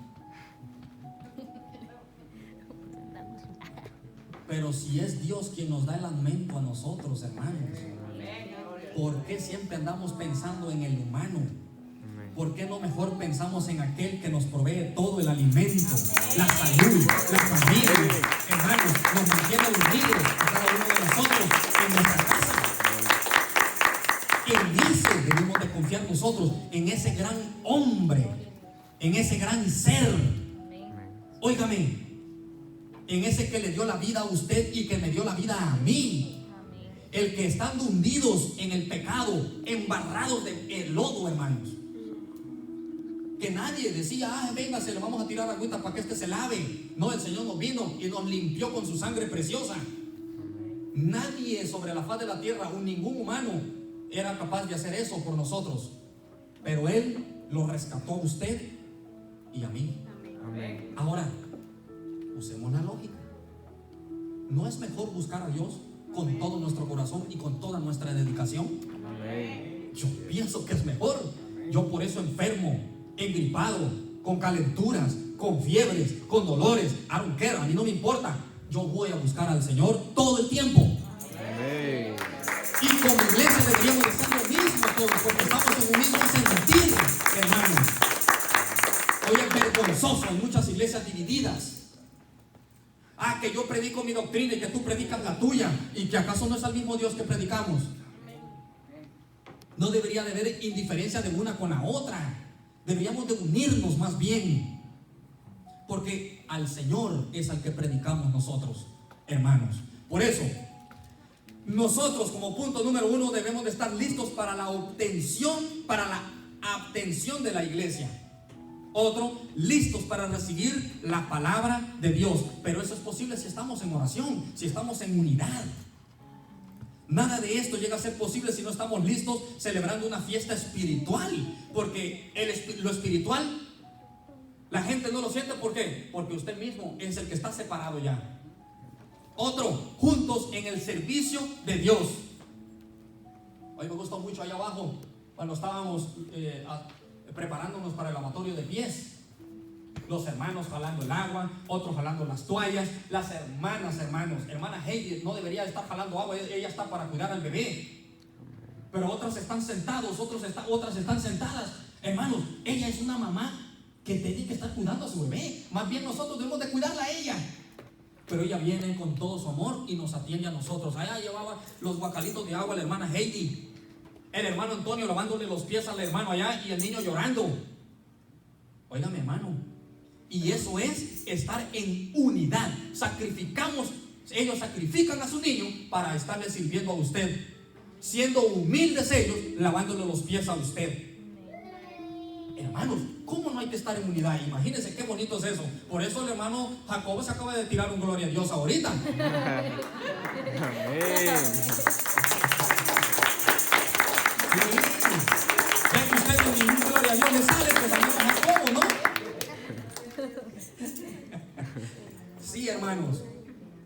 Pero si es Dios quien nos da el aumento a nosotros, hermanos, ¿por qué siempre andamos pensando en el humano? ¿Por qué no mejor pensamos en aquel que nos provee todo el alimento, la salud, la familia? Hermanos, nos mantiene unidos a cada uno de nosotros en nuestra casa. En ese debemos de confiar nosotros, en ese gran hombre, en ese gran ser. Óigame, en ese que le dio la vida a usted y que me dio la vida a mí. El que estando hundidos en el pecado, embarrados de el lodo, hermanos, que nadie decía, venga, se le vamos a tirar agüita para que este se lave. No, el Señor nos vino y nos limpió con su sangre preciosa. Nadie sobre la faz de la tierra, ningún humano era capaz de hacer eso por nosotros. Pero Él lo rescató a usted y a mí. Amén. Ahora, usemos la lógica. ¿No es mejor buscar a Dios con todo nuestro corazón y con toda nuestra dedicación? Amén. Yo pienso que es mejor. Yo por eso enfermo, engripado, con calenturas, con fiebres, con dolores, I don't care, a mí no me importa. Yo voy a buscar al Señor todo el tiempo. Amén. Y como iglesia deberíamos de hacer lo mismo todos, porque estamos en un mismo sentir, hermanos. Hoy es vergonzoso, hay muchas iglesias divididas. Que yo predico mi doctrina y que tú predicas la tuya, y que acaso no es el mismo Dios que predicamos. No debería de haber indiferencia de una con la otra. Deberíamos de unirnos más bien, porque al Señor es al que predicamos nosotros, hermanos. Por eso nosotros, como punto número 1, debemos de estar listos para la obtención de la iglesia. Otro, listos para recibir la palabra de Dios. Pero eso es posible si estamos en oración, si estamos en unidad. Nada de esto llega a ser posible si no estamos listos celebrando una fiesta espiritual. Porque lo espiritual, la gente no lo siente. ¿Por qué? Porque usted mismo es el que está separado ya. Otro, juntos en el servicio de Dios. Hoy me gustó mucho allá abajo cuando estábamos preparándonos para el lavatorio de pies. Los hermanos jalando el agua, otros jalando las toallas. Las hermanas, hermana Heidi no debería estar jalando agua, ella está para cuidar al bebé. Pero otras están sentados, otras están sentadas. Hermanos, ella es una mamá que tiene que estar cuidando a su bebé. Más bien nosotros debemos de cuidarla a ella. Pero ella viene con todo su amor y nos atiende a nosotros. Allá llevaba los guacalitos de agua a la hermana Heidi, el hermano Antonio lavándole los pies al hermano allá y el niño llorando. Óigame, hermano, y eso es estar en unidad. Ellos sacrifican a su niño para estarle sirviendo a usted, siendo humildes ellos, lavándole los pies a usted. Hermanos, ¿cómo no hay que estar en unidad? Imagínense qué bonito es eso. Por eso el hermano Jacobo se acaba de tirar un gloria a Dios ahorita. Amén. Ya que usted con ningún gloria a Dios le sale, pues al hermano Jacobo, ¿no? Sí, hermanos,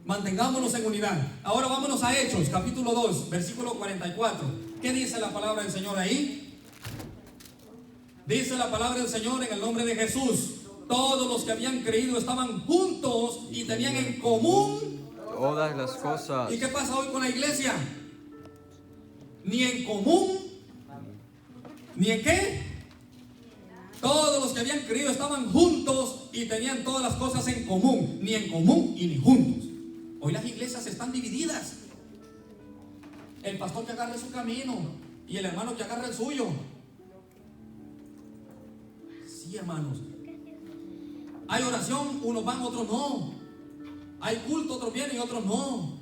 mantengámonos en unidad. Ahora vámonos a Hechos, capítulo 2, versículo 44. ¿Qué dice la palabra del Señor ahí? Dice la palabra del Señor: en el nombre de Jesús, todos los que habían creído estaban juntos y tenían en común Todas las cosas. ¿Y qué pasa hoy con la iglesia? Ni en común, ni en qué. Todos los que habían creído estaban juntos y tenían todas las cosas en común. Ni en común y ni juntos. Hoy las iglesias están divididas. El pastor que agarre su camino y el hermano que agarre el suyo. Sí, hermanos. Hay oración, unos van, otros no. Hay culto, otros vienen y otros no.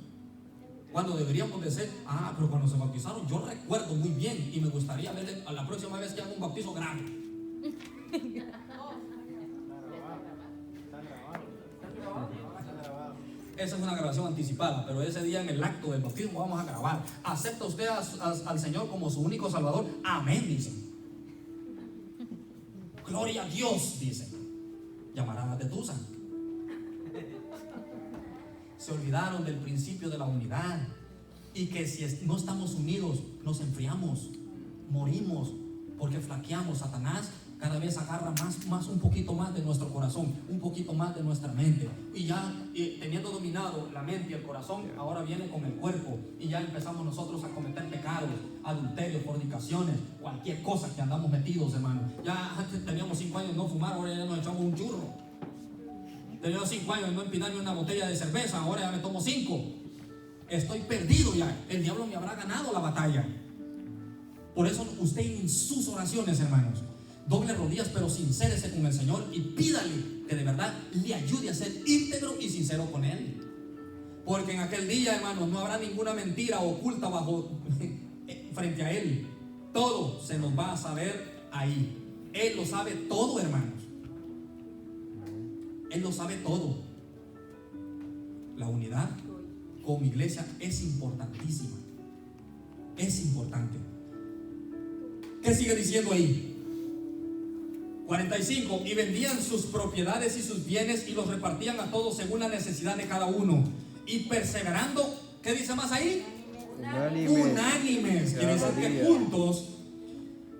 Cuando deberíamos de ser, pero cuando se bautizaron, yo recuerdo muy bien y me gustaría ver a la próxima vez que haga un bautizo grande. Esa es una grabación anticipada, pero ese día en el acto del bautismo vamos a grabar. ¿Acepta usted al Señor como su único Salvador? Amén, dicen. Gloria a Dios, dicen. Llamarán a Tetusa. Se olvidaron del principio de la unidad y que si no estamos unidos nos enfriamos, morimos, porque flaqueamos. Satanás cada vez agarra más un poquito más de nuestro corazón, un poquito más de nuestra mente, y ya teniendo dominado la mente y el corazón, ahora viene con el cuerpo y ya empezamos nosotros a cometer pecados, adulterio, fornicaciones, cualquier cosa que andamos metidos, hermano. Ya antes teníamos 5 años de no fumar, ahora ya nos echamos un churro. Tenía 5 años de no empinarme una botella de cerveza, ahora ya me tomo 5. Estoy perdido ya. El diablo me habrá ganado la batalla. Por eso usted en sus oraciones, hermanos, doble rodillas pero sincérese con el Señor y pídale que de verdad le ayude a ser íntegro y sincero con Él. Porque en aquel día, hermanos, no habrá ninguna mentira oculta frente a Él. Todo se nos va a saber ahí. Él lo sabe todo, hermanos. Él lo sabe todo. La unidad como iglesia es importantísima. Es importante. ¿Qué sigue diciendo ahí? 45. Y vendían sus propiedades y sus bienes y los repartían a todos según la necesidad de cada uno. Y perseverando, ¿qué dice más ahí? Unánimes. Quiere decir que juntos,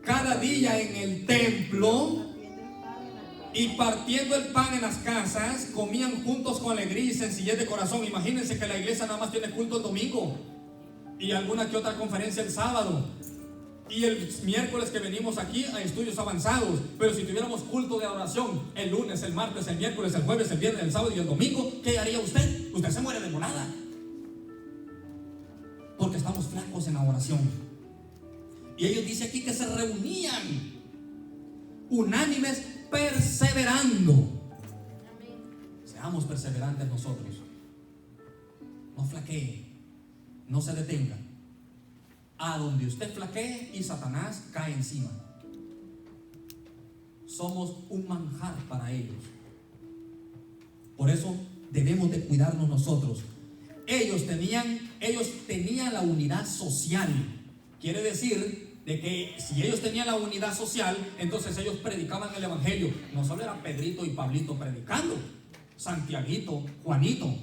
cada día en el templo, y partiendo el pan en las casas, comían juntos con alegría y sencillez de corazón. Imagínense que la iglesia nada más tiene culto el domingo y alguna que otra conferencia el sábado, y el miércoles que venimos aquí a estudios avanzados. Pero si tuviéramos culto de adoración el lunes, el martes, el miércoles, el jueves, el viernes, el sábado y el domingo, ¿qué haría usted? Usted se muere de volada, porque estamos flacos en la oración. Y ellos dicen aquí que se reunían unánimes, perseverando. Seamos perseverantes nosotros. No flaquee, no se detenga. A donde usted flaquee y Satanás cae encima. somos un manjar para ellos. Por eso debemos de cuidarnos nosotros. Ellos tenían la unidad social. Quiere decir de que si ellos tenían la unidad social, entonces ellos predicaban el evangelio. No solo era Pedrito y Pablito predicando, Santiaguito, Juanito.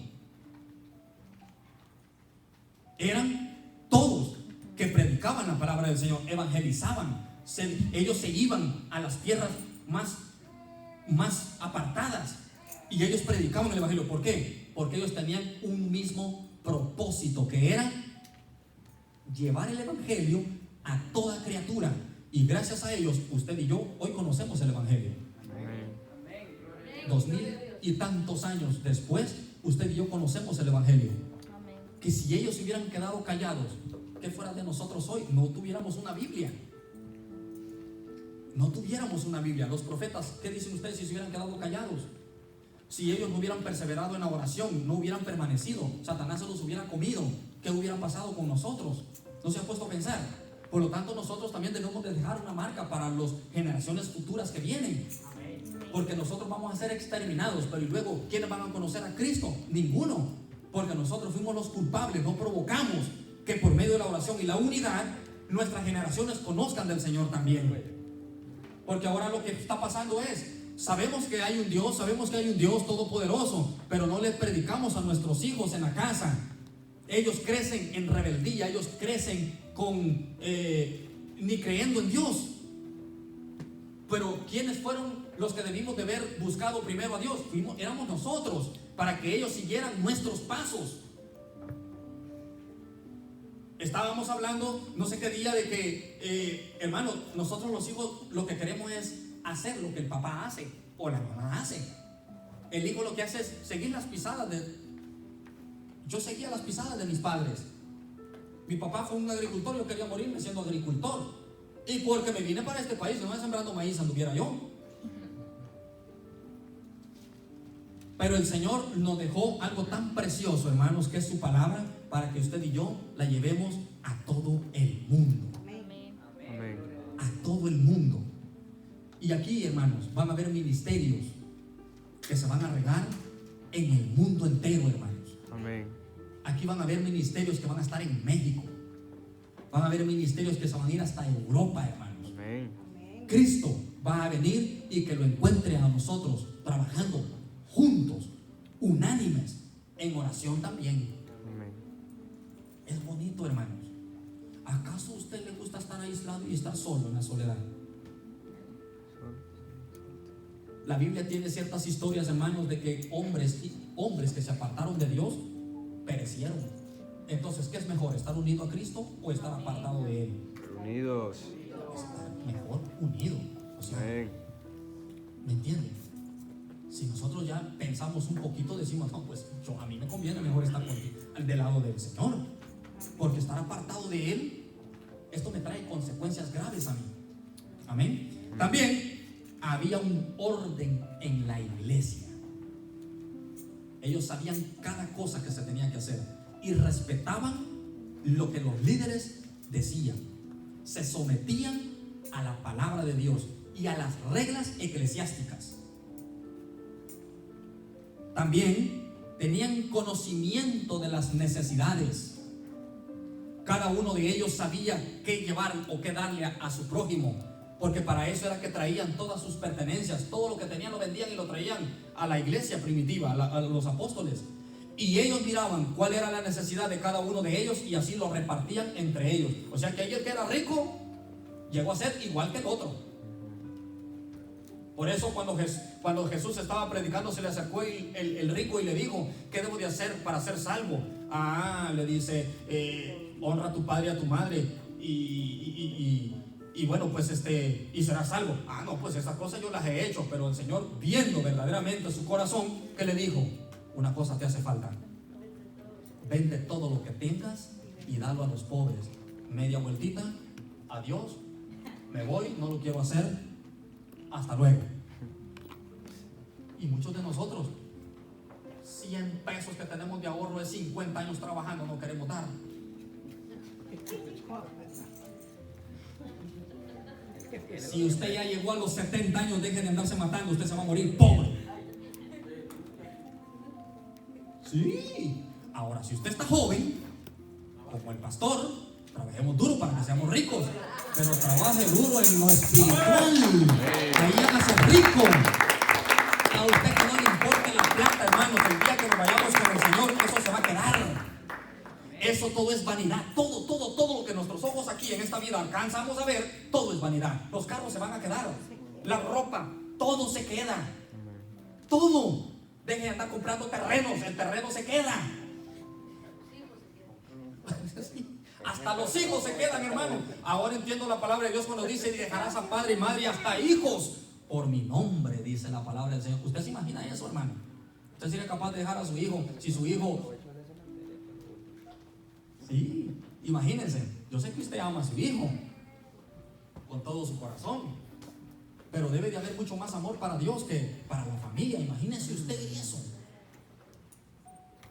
Eran todos que predicaban la palabra del Señor, evangelizaban. Ellos se iban a las tierras más apartadas y ellos predicaban el evangelio. ¿Por qué? Porque ellos tenían un mismo propósito, que era llevar el evangelio a toda criatura. Y gracias a ellos, usted y yo hoy conocemos el evangelio. 2000 y tantos años después, usted y yo conocemos el evangelio. Que si ellos se hubieran quedado callados, ¿qué fuera de nosotros hoy? No tuviéramos una Biblia. No tuviéramos una Biblia. Los profetas, ¿qué dicen ustedes si se hubieran quedado callados? Si ellos no hubieran perseverado en la oración, no hubieran permanecido, Satanás se los hubiera comido, ¿qué hubiera pasado con nosotros? ¿No se ha puesto a pensar? Por lo tanto, nosotros también debemos de dejar una marca para las generaciones futuras que vienen. Porque nosotros vamos a ser exterminados, pero y luego, ¿quiénes van a conocer a Cristo? Ninguno. Porque nosotros fuimos los culpables, no provocamos que por medio de la oración y la unidad, nuestras generaciones conozcan del Señor también. Porque ahora lo que está pasando es, sabemos que hay un Dios todopoderoso, pero no les predicamos a nuestros hijos en la casa. Ellos crecen en rebeldía, ellos crecen ni creyendo en Dios. Pero ¿quiénes fueron los que debimos de haber buscado primero a Dios? Éramos nosotros, para que ellos siguieran nuestros pasos. Estábamos hablando, no sé qué día, de que, hermano, nosotros los hijos lo que queremos es hacer lo que el papá hace o la mamá hace. El hijo lo que hace es seguir las pisadas yo seguía las pisadas de mis padres. Mi papá fue un agricultor, yo quería morirme siendo agricultor. Y porque me vine para este país, no me sembrando maíz, anduviera yo. Pero el Señor nos dejó algo tan precioso, hermanos, que es su palabra, para que usted y yo la llevemos a todo el mundo. Amén. A todo el mundo. Y aquí, hermanos, van a haber ministerios que se van a regar en el mundo entero, hermanos. Amén. Aquí van a haber ministerios que van a estar en México. Van a haber ministerios que se van a ir hasta Europa, hermanos. Amén. Cristo va a venir y que lo encuentre a nosotros trabajando juntos, unánimes, en oración también. Amén. Es bonito, hermanos. ¿Acaso a usted le gusta estar aislado y estar solo en la soledad? La Biblia tiene ciertas historias, hermanos, de que hombres que se apartaron de Dios perecieron. Entonces, ¿qué es mejor? ¿Estar unido a Cristo o estar apartado de Él? Unidos. Estar mejor unido. O sea, Amén. ¿me entienden? Si nosotros ya pensamos un poquito, decimos, no, pues a mí me conviene mejor estar del lado del Señor. Porque estar apartado de Él, esto me trae consecuencias graves a mí. Amén. También había un orden en la iglesia. Ellos sabían cada cosa que se tenía que hacer y respetaban lo que los líderes decían. Se sometían a la palabra de Dios y a las reglas eclesiásticas. También tenían conocimiento de las necesidades. Cada uno de ellos sabía qué llevar o qué darle a su prójimo, porque para eso era que traían todas sus pertenencias. Todo lo que tenían lo vendían y lo traían a la iglesia primitiva, a los apóstoles. Y ellos miraban cuál era la necesidad de cada uno de ellos y así lo repartían entre ellos. O sea que aquel que era rico llegó a ser igual que el otro. Por eso cuando Jesús estaba predicando, se le acercó el rico y le dijo: ¿qué debo de hacer para ser salvo? Le dice, honra a tu padre y a tu madre y bueno, pues y serás salvo. No, pues esas cosas yo las he hecho. Pero el Señor, viendo verdaderamente su corazón, ¿qué le dijo? Una cosa te hace falta: vende todo lo que tengas y dalo a los pobres. Media vueltita, adiós, me voy, no lo quiero hacer, hasta luego. Y muchos de nosotros, 100 pesos que tenemos de ahorro de 50 años trabajando, no queremos dar. Si usted ya llegó a los 70 años, deje de andarse matando, usted se va a morir pobre. Sí. Ahora, si usted está joven, como el pastor, trabajemos duro para que seamos ricos, pero trabaje duro en lo espiritual. Ahí hágase rico. A usted que no le importe la plata, hermanos, el día que nos vayamos con el Señor, eso se va a quedar. Eso todo es vanidad. Todo lo que nuestros ojos aquí en esta vida alcanzamos a ver, todo es vanidad. Los carros se van a quedar, la ropa, todo se queda. Todo. Deje de andar comprando terrenos, el terreno se queda. Hasta los hijos se quedan, hermano. Ahora entiendo la palabra de Dios cuando dice: y dejarás a padre y madre y hasta hijos por mi nombre, dice la palabra del Señor. ¿Usted se imagina eso, hermano? ¿Usted sería capaz de dejar a su hijo si su hijo... Sí, imagínense. Yo sé que usted ama a su hijo con todo su corazón, pero debe de haber mucho más amor para Dios que para la familia. Imagínense usted eso.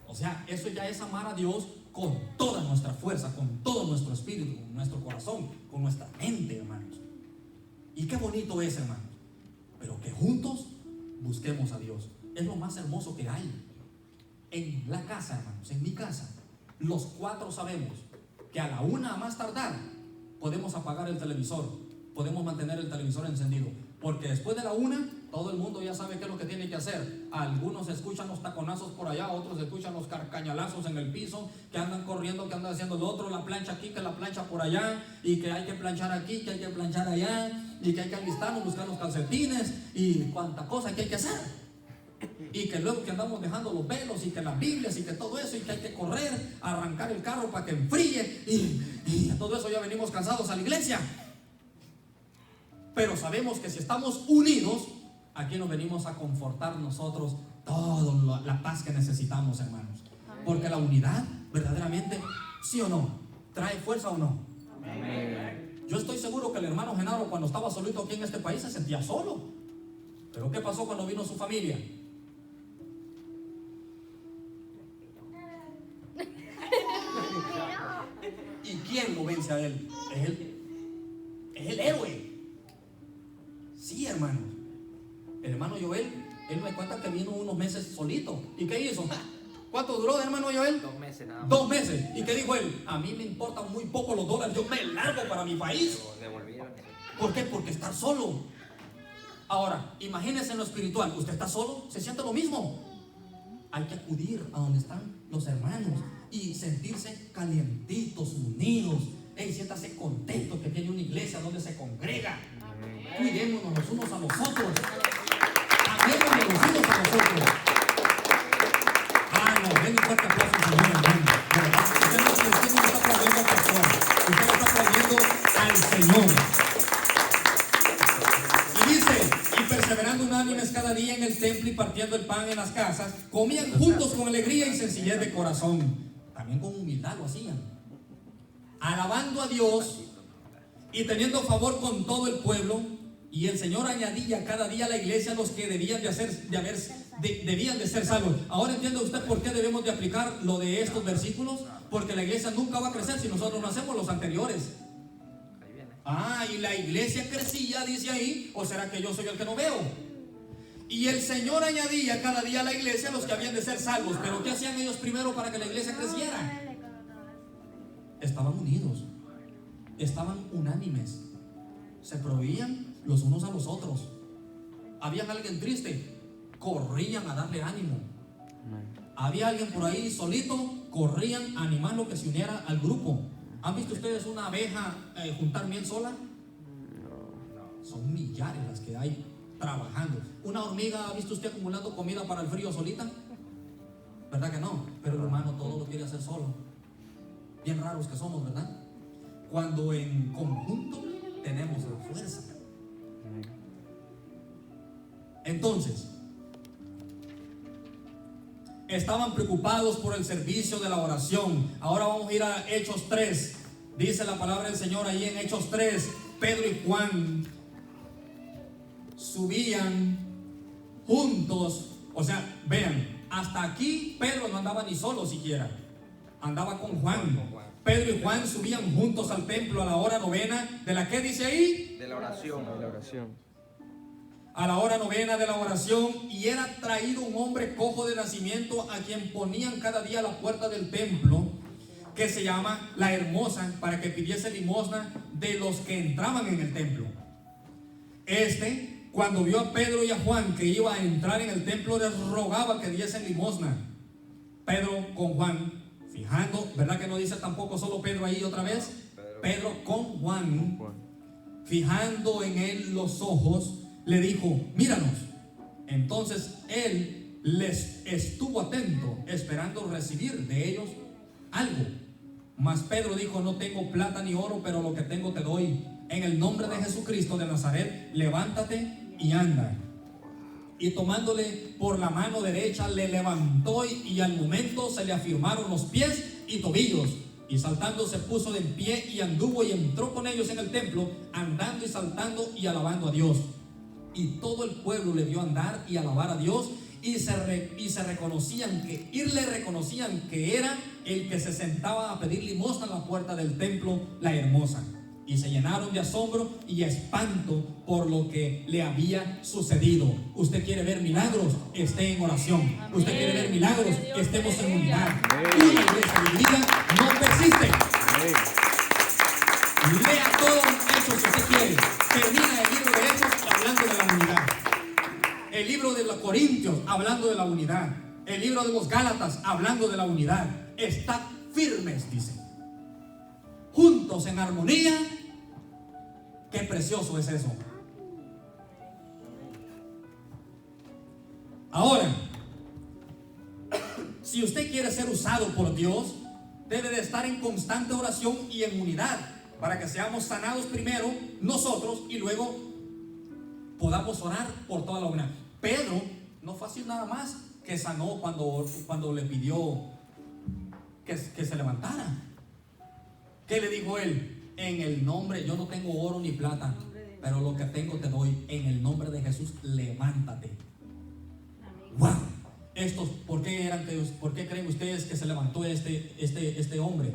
O sea, eso ya es amar a Dios con toda nuestra fuerza, con todo nuestro espíritu, con nuestro corazón, con nuestra mente, hermanos. Y qué bonito es, hermanos. Pero que juntos busquemos a Dios. Es lo más hermoso que hay. En la casa, hermanos, en mi casa, los cuatro sabemos que a la una a más tardar podemos apagar el televisor, podemos mantener el televisor encendido, porque después de la una todo el mundo ya sabe qué es lo que tiene que hacer. Algunos escuchan los taconazos por allá, otros escuchan los carcañalazos en el piso, que andan corriendo, que andan haciendo lo otro, la plancha aquí, que la plancha por allá, y que hay que planchar aquí, que hay que planchar allá, y que hay que alistarnos, buscar los calcetines y cuánta cosa que hay que hacer. Y que luego que andamos dejando los velos y que las Biblias y que todo eso, y que hay que correr, arrancar el carro para que enfríe, y todo eso ya venimos cansados a la iglesia. Pero sabemos que si estamos unidos, aquí nos venimos a confortar nosotros toda la paz que necesitamos, hermanos. Porque la unidad, verdaderamente, sí o no, trae fuerza o no. Amén. Yo estoy seguro que el hermano Genaro, cuando estaba solito aquí en este país, se sentía solo. Pero ¿qué pasó cuando vino su familia? ¿Y quién lo vence a él? Es el héroe. Sí, hermano. El hermano Joel, él me cuenta que vino unos meses solito. ¿Y qué hizo? ¿Cuánto duró, hermano Joel? 2 meses nada más. 2 meses. ¿Y qué dijo él? A mí me importan muy poco los dólares, yo me largo para mi país. Devolvieron. ¿Por qué? Porque estar solo. Ahora, imagínense en lo espiritual. ¿Usted está solo? ¿Se siente lo mismo? Hay que acudir a donde están los hermanos y sentirse calientitos, unidos. Siéntase contento que tiene una iglesia donde se congrega. Cuidémonos los unos a los otros. Amémonos los unos a los otros. Ah, no, den un fuerte aplauso al Señor, hermano. Usted no está aplaudiendo al pastor, usted está aplaudiendo al Señor. Y dice: y perseverando unánimes cada día en el templo y partiendo el pan en las casas, comían juntos con alegría y sencillez de corazón. También con humildad lo hacían, alabando a Dios y teniendo favor con todo el pueblo. Y el Señor añadía cada día a la iglesia los que debían de ser salvos. Ahora entiende usted por qué debemos de aplicar lo de estos versículos. Porque la iglesia nunca va a crecer si nosotros no hacemos los anteriores. Y la iglesia crecía, dice ahí. ¿O será que yo soy el que no veo? Y el Señor añadía cada día a la iglesia los que habían de ser salvos. Pero ¿qué hacían ellos primero para que la iglesia creciera? Estaban unidos, estaban unánimes, se proveían los unos a los otros. Había alguien triste, corrían a darle ánimo. Había alguien por ahí solito, corrían a animarlo que se uniera al grupo. ¿Han visto ustedes una abeja juntar miel sola? Son millares las que hay trabajando. Una hormiga, ¿ha visto usted acumulando comida para el frío solita? ¿Verdad que no? Pero el hermano todo lo quiere hacer solo. Bien raros que somos, ¿verdad? Cuando en conjunto tenemos la fuerza. Entonces, estaban preocupados por el servicio de la oración. Ahora vamos a ir a Hechos 3. Dice la palabra del Señor ahí en Hechos 3. Pedro y Juan subían juntos. O sea, vean, hasta aquí Pedro no andaba ni solo siquiera, andaba con Juan. Pedro y Juan subían juntos al templo a la hora novena, de la que dice ahí, De la oración. de la oración. A la hora novena de la oración, y era traído un hombre cojo de nacimiento, a quien ponían cada día a la puerta del templo, que se llama La Hermosa, para que pidiese limosna de los que entraban en el templo. Cuando vio a Pedro y a Juan que iba a entrar en el templo, les rogaba que diesen limosna. Pedro con Juan, fijando, ¿verdad que no dice tampoco solo Pedro ahí otra vez? Pedro con Juan, fijando en él los ojos, le dijo: míranos. Entonces él les estuvo atento, esperando recibir de ellos algo. Mas Pedro dijo: no tengo plata ni oro, pero lo que tengo te doy. En el nombre de Jesucristo de Nazaret, levántate y anda. Y tomándole por la mano derecha, le levantó, y al momento se le afirmaron los pies y tobillos. Y saltando se puso de pie y anduvo y entró con ellos en el templo, andando y saltando y alabando a Dios. Y todo el pueblo le vio andar y alabar a Dios, y reconocían que era el que se sentaba a pedir limosna a la puerta del templo, La Hermosa. Y se llenaron de asombro y espanto por lo que le había sucedido. Usted quiere ver milagros, esté en oración. Usted quiere ver milagros, estemos en unidad. Una iglesia dividida no persiste. Lea todos los Hechos si usted quiere. Termina el libro de Hechos hablando de la unidad. El libro de los Corintios hablando de la unidad. El libro de los Gálatas hablando de la unidad. Estad firmes, dice, juntos en armonía. Qué precioso es eso. Ahora, si usted quiere ser usado por Dios, debe de estar en constante oración y en unidad, para que seamos sanados primero nosotros y luego podamos orar por toda la humanidad. Pedro no fue así nada más que sanó cuando le pidió que se levantara. ¿Qué le dijo él? En el nombre, yo no tengo oro ni plata, pero lo que tengo te doy. En el nombre de Jesús, levántate. ¡Wow! ¿Por qué creen ustedes que se levantó este hombre?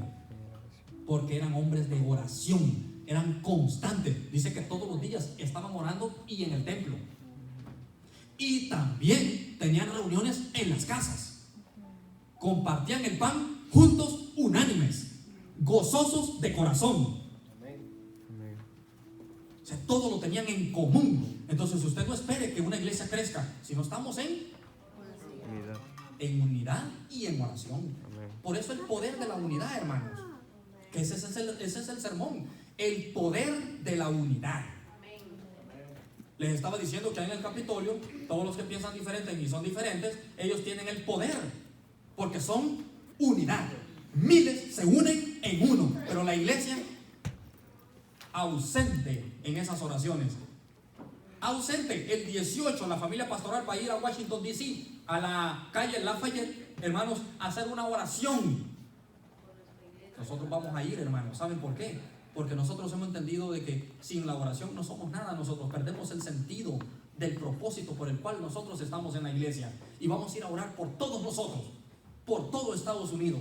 Porque eran hombres de oración, eran constantes. Dice que todos los días estaban orando y en el templo. Y también tenían reuniones en las casas. Compartían el pan juntos, unánimes, gozosos de corazón. O sea, todo lo tenían en común. Entonces usted no espere que una iglesia crezca si no estamos en unidad y en oración. Por eso el poder de la unidad, hermanos, que ese es el sermón, el poder de la unidad. Les estaba diciendo que en el Capitolio, todos los que piensan diferente y son diferentes, ellos tienen el poder, porque son unidad. Miles se unen en uno, pero la iglesia ausente en esas oraciones. Ausente. El 18 la familia pastoral va a ir a Washington DC, a la calle Lafayette, hermanos, a hacer una oración. Nosotros vamos a ir, hermanos. ¿Saben por qué? Porque nosotros hemos entendido de que sin la oración no somos nada. Nosotros perdemos el sentido del propósito por el cual nosotros estamos en la iglesia. Y vamos a ir a orar por todos nosotros, por todo Estados Unidos,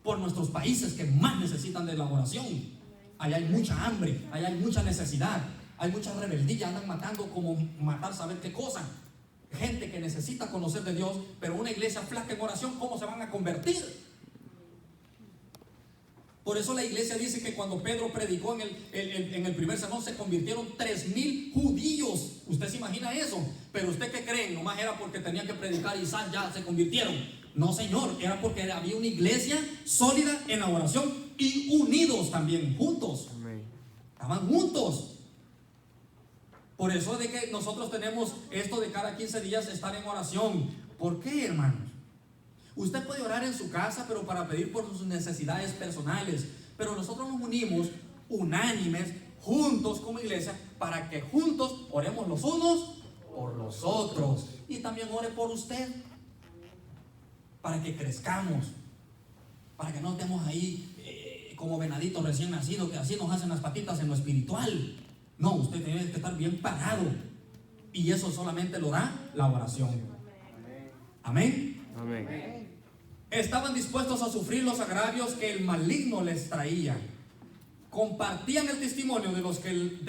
por nuestros países que más necesitan de la oración. Allá hay mucha hambre, allá hay mucha necesidad, hay mucha rebeldía, andan matando como matar saber qué cosa. Gente que necesita conocer de Dios, pero una iglesia flaca en oración, ¿cómo se van a convertir? Por eso la iglesia dice que cuando Pedro predicó en el primer sermón, se convirtieron 3,000 judíos. ¿Usted se imagina eso? Pero ¿usted qué creen? Nomás era porque tenían que predicar y ya se convirtieron. No, señor, era porque había una iglesia sólida en la oración y unidos también, juntos. Amén. Estaban juntos. Por eso de que nosotros tenemos esto de cada 15 días estar en oración. ¿Por qué, hermanos? Usted puede orar en su casa, pero para pedir por sus necesidades personales. Pero nosotros nos unimos unánimes, juntos como iglesia, para que juntos oremos los unos por los otros. Y también ore por usted, para que crezcamos, para que no estemos ahí como venaditos recién nacidos, que así nos hacen las patitas en lo espiritual. No, usted tiene que estar bien parado. Y eso solamente lo da la oración. Amén. Amén. Estaban dispuestos a sufrir los agravios que el maligno les traía. Compartían el testimonio de los que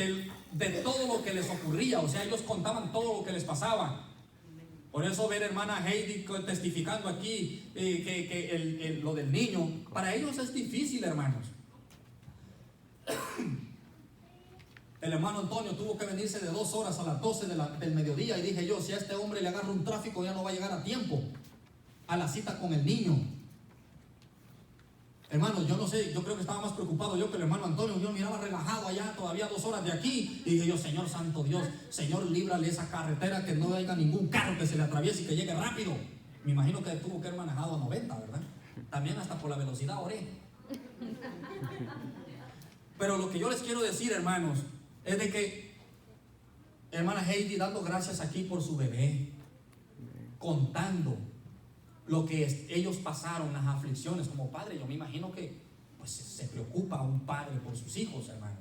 de todo lo que les ocurría. O sea, ellos contaban todo lo que les pasaba. Por eso ver hermana Heidi testificando aquí lo del niño, para ellos es difícil, hermanos. El hermano Antonio tuvo que venirse de 2 horas a las 12 del mediodía, y dije yo, si a este hombre le agarra un tráfico ya no va a llegar a tiempo a la cita con el niño. Hermanos, yo no sé, yo creo que estaba más preocupado yo que el hermano Antonio. Yo miraba relajado allá, todavía 2 horas de aquí, y dije yo, Señor santo Dios, Señor, líbrale esa carretera, que no haya ningún carro que se le atraviese y que llegue rápido. Me imagino que tuvo que haber manejado a 90, ¿verdad? También hasta por la velocidad oré. Pero lo que yo les quiero decir, hermanos, es de que hermana Heidi dando gracias aquí por su bebé, contando lo que ellos pasaron, las aflicciones. Como padre, yo me imagino que pues se preocupa un padre por sus hijos, hermano.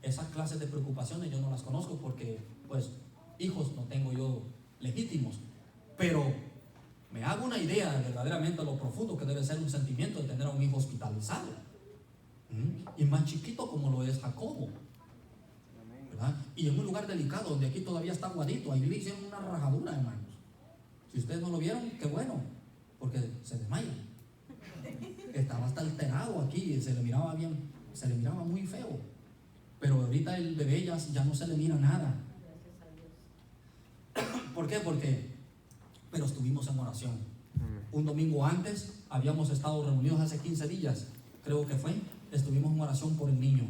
Esas clases de preocupaciones yo no las conozco, porque pues hijos no tengo yo legítimos, pero me hago una idea de verdaderamente lo profundo que debe ser un sentimiento de tener a un hijo hospitalizado, y más chiquito como lo es Jacobo, ¿verdad? Y en un lugar delicado, donde aquí todavía está aguadito. Ahí le hicieron una rajadura, hermanos. Si ustedes no lo vieron, qué bueno, porque se desmaya. Estaba hasta alterado aquí, se le miraba bien, se le miraba muy feo. Pero ahorita el bebé ya no se le mira nada. ¿Por qué? Pero estuvimos en oración. Un domingo antes habíamos estado reunidos, hace 15 días, creo que fue. Estuvimos en oración por el niño.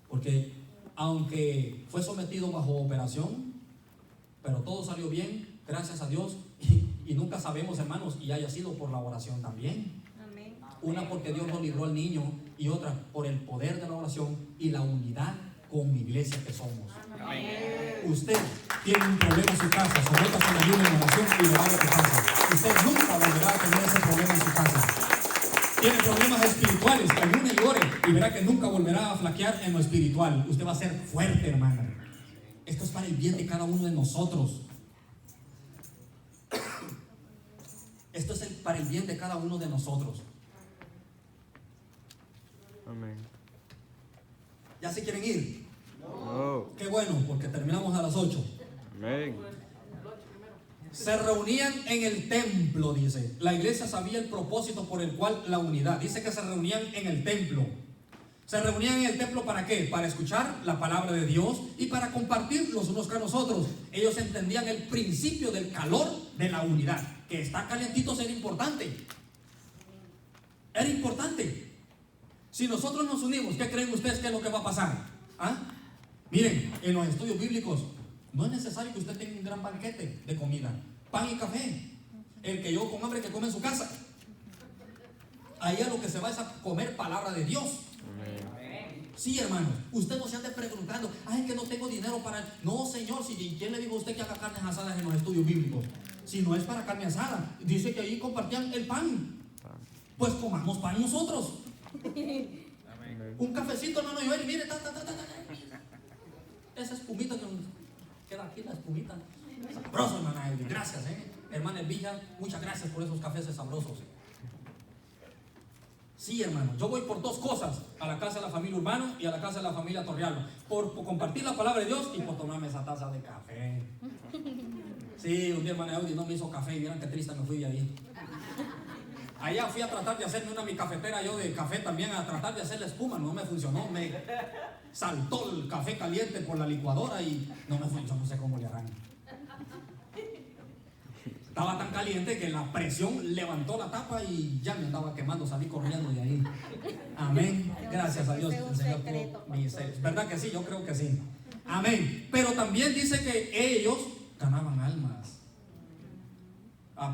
Porque aunque fue sometido bajo operación, pero todo salió bien, gracias a Dios. Y nunca sabemos, hermanos, y haya sido por la oración también. Amén. Una porque Dios nos libró al niño, y otra por el poder de la oración y la unidad como iglesia que somos. Amén. Usted tiene un problema en su casa, sométase en ayuno, en oración, y verá lo que pasa. Usted nunca volverá a tener ese problema en su casa. Tiene problemas espirituales, ayune y ore, y verá que nunca volverá a flaquear en lo espiritual. Usted va a ser fuerte, hermano. Esto es para el bien de cada uno de nosotros. Esto es para el bien de cada uno de nosotros. Amén. ¿Ya se quieren ir? No. Qué bueno, porque terminamos a las 8. Amén. Se reunían en el templo, dice. La iglesia sabía el propósito por el cual la unidad. Dice que se reunían en el templo. Se reunían en el templo, ¿para qué? Para escuchar la palabra de Dios y para compartir los unos con los otros. Ellos entendían el principio del calor de la unidad. Que está calientito era importante. Era importante. Si nosotros nos unimos, ¿qué creen ustedes que es lo que va a pasar? ¿Ah? Miren, en los estudios bíblicos no es necesario que usted tenga un gran banquete de comida, pan y café. El que yo con hambre que come en su casa. Ahí a lo que se va es a comer palabra de Dios. Amén. Sí, hermano, usted no se ande preguntando, ay, es que no tengo dinero para... No, señor, si ¿quién le dijo a usted que haga carnes asadas en los estudios bíblicos? Si no es para carne asada, dice que ahí compartían el pan. Pues comamos pan nosotros. Un cafecito, hermano, y ver, mire, esa espumita que queda aquí, la espumita. Sabroso, hermana Elvia, gracias, hermana Elvia, muchas gracias por esos cafés sabrosos. Sí, hermano, yo voy por 2 cosas: a la casa de la familia Urbano y a la casa de la familia Torrealo, por compartir la palabra de Dios y por tomarme esa taza de café. Sí, un día hermana Audi no me hizo café y miren qué triste me fui de ahí. Allá fui a tratar de hacerme mi cafetera yo de café también, a tratar de hacer la espuma, no me funcionó, me saltó el café caliente por la licuadora y no me funcionó, no sé cómo le harán. Estaba tan caliente que la presión levantó la tapa y ya me andaba quemando, salí corriendo de ahí. Amén, gracias a Dios, el Señor tuvo misericordia. ¿Verdad que sí? Yo creo que sí. Amén. Pero también dice que ellos ganaban almas.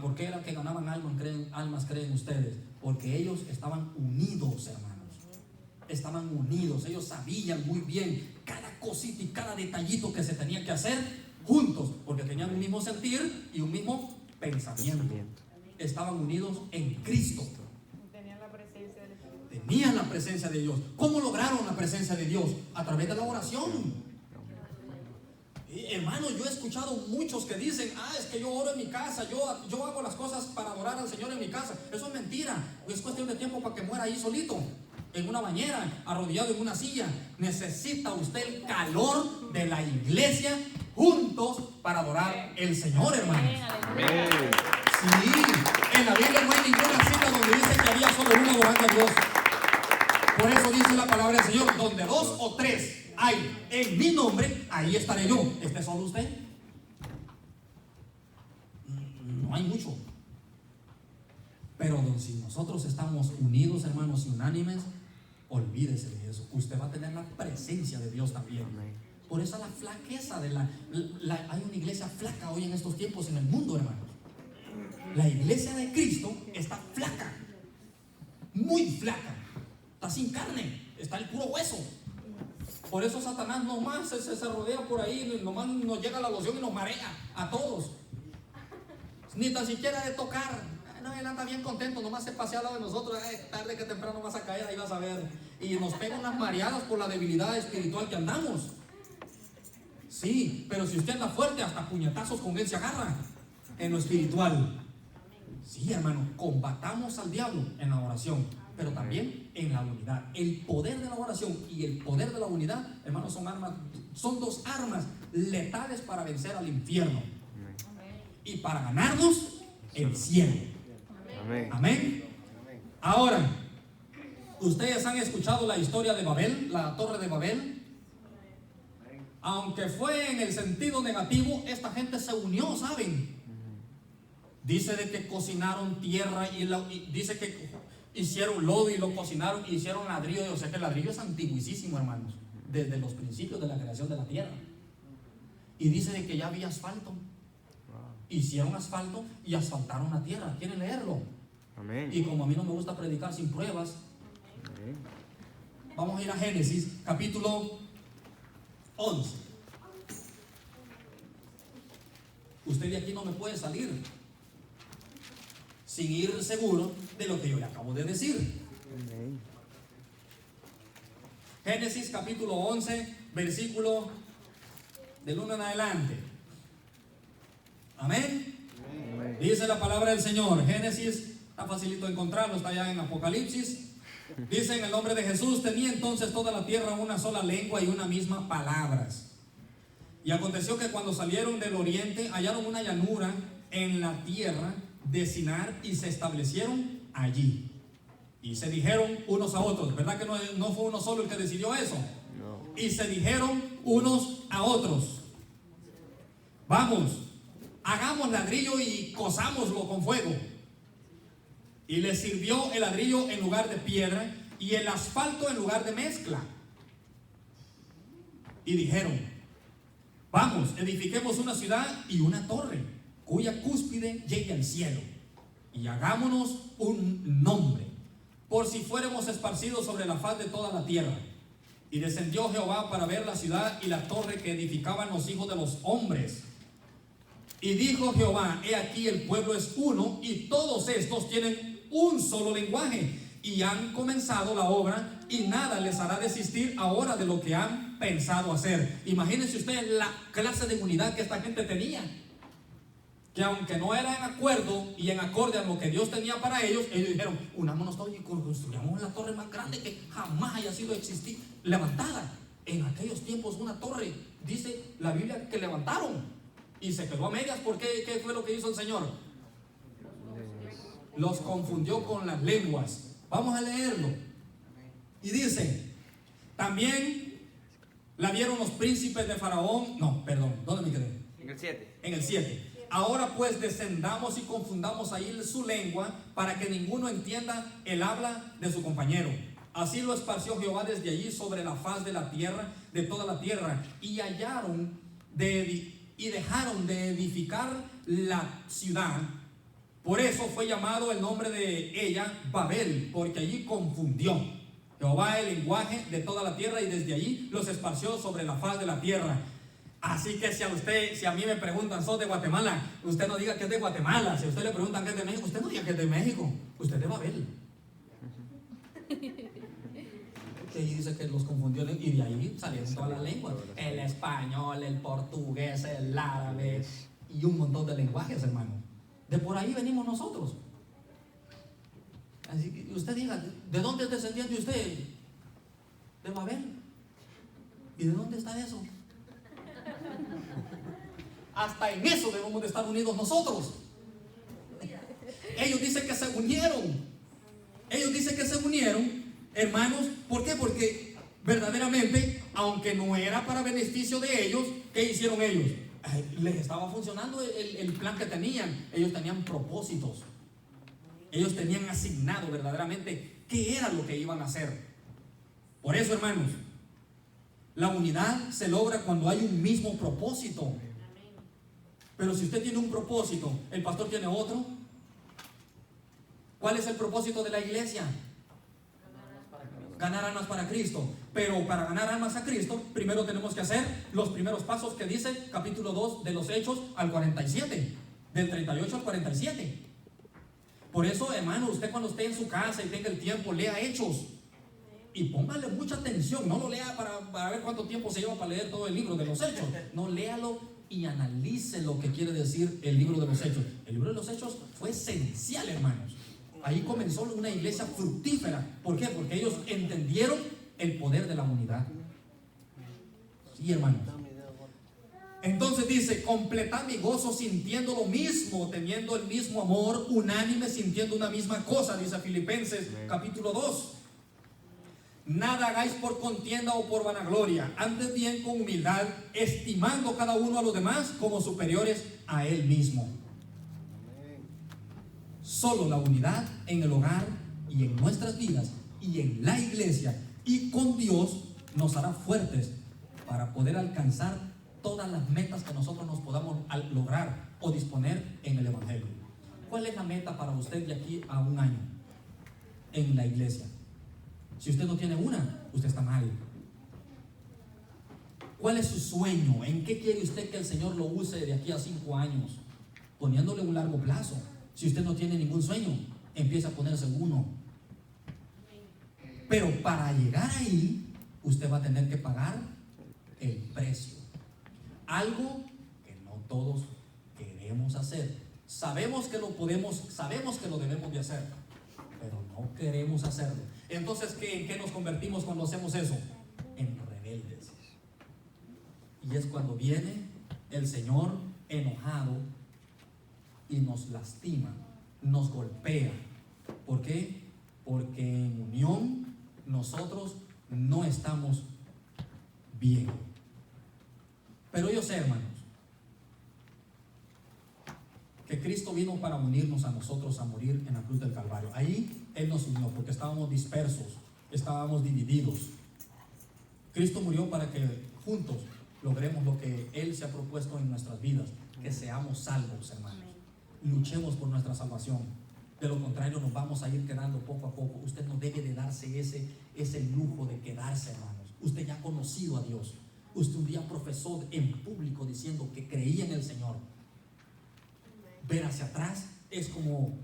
¿Por qué era que ganaban almas, creen ustedes? Porque ellos estaban unidos, hermanos. Estaban unidos. Ellos sabían muy bien cada cosita y cada detallito que se tenía que hacer juntos, porque tenían un mismo sentir y un mismo pensamiento. Estaban unidos en Cristo. Tenían la presencia del Espíritu. Tenían la presencia de Dios. ¿Cómo lograron la presencia de Dios? A través de la oración. Hermano, yo he escuchado muchos que dicen, es que yo oro en mi casa, yo hago las cosas para adorar al Señor en mi casa. Eso es mentira, es cuestión de tiempo para que muera ahí solito. en una bañera, arrodillado en una silla. Necesita usted el calor de la iglesia juntos para adorar al Señor, hermanos. Amén. Sí, en la Biblia no hay ninguna cita donde dice que había solo uno adorando a Dios. Por eso dice la palabra del Señor: donde 2 o 3 hay en mi nombre, ahí estaré yo. ¿Esté solo usted? No hay mucho. Pero si nosotros estamos unidos, hermanos, y unánimes, olvídese de eso. Usted va a tener la presencia de Dios también. Amén. Por eso la flaqueza de hay una iglesia flaca hoy en estos tiempos en el mundo, hermanos. La iglesia de Cristo está flaca, muy flaca, está sin carne, está el puro hueso. Por eso Satanás nomás se rodea por ahí, nomás nos llega la loción y nos marea a todos. Ni tan siquiera de tocar. No, él anda bien contento, nomás se pasea al lado de nosotros. Tarde que temprano vas a caer, ahí vas a ver. Y nos pega unas mareadas por la debilidad espiritual que andamos. Sí, pero si usted anda fuerte, hasta puñetazos con él se agarra en lo espiritual. Sí, hermano, combatamos al diablo en la oración, pero también en la unidad. El poder de la oración y el poder de la unidad, hermanos, son dos armas letales para vencer al infierno y para ganarnos el cielo. Amén. Amén. Ahora, ustedes han escuchado la historia de Babel, la torre de Babel. Aunque fue en el sentido negativo, esta gente se unió, ¿saben? Dice de que cocinaron tierra y dice que hicieron lodo y lo cocinaron y hicieron ladrillo. O sea que el ladrillo es antiguísimo, hermanos, desde los principios de la creación de la tierra. Y dice de que ya había asfalto. Hicieron asfalto y asfaltaron la tierra. ¿Quieren leerlo? Amén. Y como a mí no me gusta predicar sin pruebas, Amén. vamos a ir a Génesis capítulo 11. Usted de aquí no me puede salir sin ir seguro de lo que yo le acabo de decir. Amén. Génesis capítulo 11, versículo del 1 en adelante. Amén. Amén. Dice la palabra del Señor. Génesis, está facilito de encontrarlo, está ya en Apocalipsis. Dice: en el nombre de Jesús, tenía entonces toda la tierra una sola lengua y una misma palabras. Y aconteció que cuando salieron del oriente, hallaron una llanura en la tierra de Sinar y se establecieron allí. Y se dijeron unos a otros, ¿verdad que no fue uno solo el que decidió eso? No. Y se dijeron unos a otros: vamos, hagamos ladrillo y cozámoslo con fuego. Y les sirvió el ladrillo en lugar de piedra y el asfalto en lugar de mezcla. Y dijeron: vamos, edifiquemos una ciudad y una torre, cuya cúspide llegue al cielo, y hagámonos un nombre, por si fuéramos esparcidos sobre la faz de toda la tierra. Y descendió Jehová para ver la ciudad y la torre que edificaban los hijos de los hombres. Y dijo Jehová: he aquí el pueblo es uno, y todos estos tienen un solo lenguaje, y han comenzado la obra, y nada les hará desistir ahora de lo que han pensado hacer. Imagínense ustedes la clase de unidad que esta gente tenía, que aunque no era en acuerdo y en acorde a lo que Dios tenía para ellos, ellos dijeron: unámonos todos y construyamos la torre más grande que jamás haya sido levantada. En aquellos tiempos una torre, dice la Biblia, que levantaron y se quedó a medias. ¿Por qué? ¿Qué fue lo que hizo el Señor? Los confundió con las lenguas. Vamos a leerlo. Y dice: también la vieron los príncipes de Faraón. No, perdón, ¿dónde me quedé? En el 7. En el 7. Ahora pues descendamos y confundamos ahí su lengua, para que ninguno entienda el habla de su compañero. Así lo esparció Jehová desde allí sobre la faz de la tierra, de toda la tierra, y dejaron de edificar la ciudad. Por eso fue llamado el nombre de ella Babel, porque allí confundió Jehová el lenguaje de toda la tierra, y desde allí los esparció sobre la faz de la tierra. Así que si a mí me preguntan: ¿sos de Guatemala? Usted no diga que es de Guatemala. Si a usted le preguntan que es de México, usted no diga que es de México, usted es de Babel. Que ahí dice que los confundió, y de ahí salieron todas las lenguas: el español, el portugués, el árabe y un montón de lenguajes, hermano. De por ahí venimos nosotros. Así que usted diga, ¿de dónde es descendiente usted? De Babel. ¿Y de dónde está eso? Hasta en eso debemos de estar unidos nosotros. Ellos dicen que se unieron. Ellos dicen que se unieron, hermanos. ¿Por qué? Porque verdaderamente, aunque no era para beneficio de ellos, ¿qué hicieron ellos? Les estaba funcionando el plan que tenían. Ellos tenían propósitos. Ellos tenían asignado verdaderamente qué era lo que iban a hacer. Por eso, hermanos, la unidad se logra cuando hay un mismo propósito. Pero si usted tiene un propósito, el pastor tiene otro. ¿Cuál es el propósito de la iglesia? Ganar almas para Cristo. Pero para ganar almas a Cristo, primero tenemos que hacer los primeros pasos que dice capítulo 2 de los Hechos al 47, del 38 al 47. Por eso, hermano, usted cuando esté en su casa y tenga el tiempo, lea Hechos y póngale mucha atención. No lo lea para ver cuánto tiempo se lleva para leer todo el libro de los Hechos. No, léalo y analice lo que quiere decir el libro de los Hechos. El libro de los Hechos fue esencial, hermanos. Ahí comenzó una iglesia fructífera. ¿Por qué? Porque ellos entendieron el poder de la unidad. Sí, hermanos. Entonces dice, completad mi gozo sintiendo lo mismo, teniendo el mismo amor, unánime, sintiendo una misma cosa, dice Filipenses capítulo 2. Nada hagáis por contienda o por vanagloria, antes bien con humildad, estimando cada uno a los demás como superiores a él mismo. Solo la unidad en el hogar y en nuestras vidas y en la iglesia y con Dios nos hará fuertes para poder alcanzar todas las metas que nosotros nos podamos lograr o disponer en el Evangelio. ¿Cuál es la meta para usted de aquí a un año en la iglesia? Si usted no tiene una, usted está mal. ¿Cuál es su sueño? ¿En qué quiere usted que el Señor lo use de aquí a 5 años? Poniéndole un largo plazo. Si usted no tiene ningún sueño, empieza a ponerse uno. Pero para llegar ahí, usted va a tener que pagar el precio. Algo que no todos queremos hacer. Sabemos que lo podemos, sabemos que lo debemos de hacer, pero no queremos hacerlo. Entonces, ¿en qué nos convertimos cuando hacemos eso? En rebeldes. Y es cuando viene el Señor enojado y nos lastima, nos golpea. ¿Por qué? Porque en unión nosotros no estamos bien. Pero yo sé, hermanos, que Cristo vino para unirnos a nosotros a morir en la cruz del Calvario. Ahí Él nos unió porque estábamos dispersos, estábamos divididos. Cristo murió para que juntos logremos lo que Él se ha propuesto en nuestras vidas, que seamos salvos, hermanos. Luchemos por nuestra salvación. De lo contrario nos vamos a ir quedando poco a poco. Usted no debe de darse ese lujo de quedarse, hermanos. Usted ya ha conocido a Dios. Usted un día profesó en público diciendo que creía en el Señor. Ver hacia atrás es como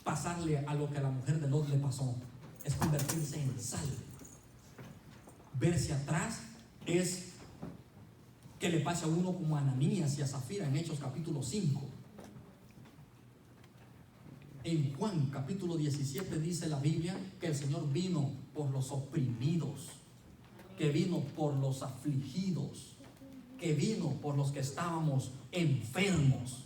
pasarle a lo que a la mujer de Lot le pasó. Es convertirse en sal. Verse atrás es que le pase a uno como a Ananías y a Zafira en Hechos capítulo 5. En Juan capítulo 17 dice la Biblia que el Señor vino por los oprimidos, que vino por los afligidos, que vino por los que estábamos enfermos,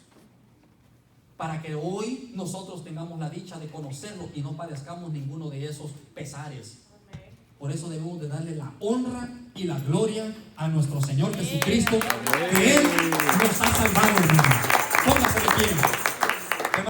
para que hoy nosotros tengamos la dicha de conocerlo y no padezcamos ninguno de esos pesares. Por eso debemos de darle la honra y la gloria a nuestro Señor Jesucristo, que Él nos ha salvado, hermanos. Póngase de pie.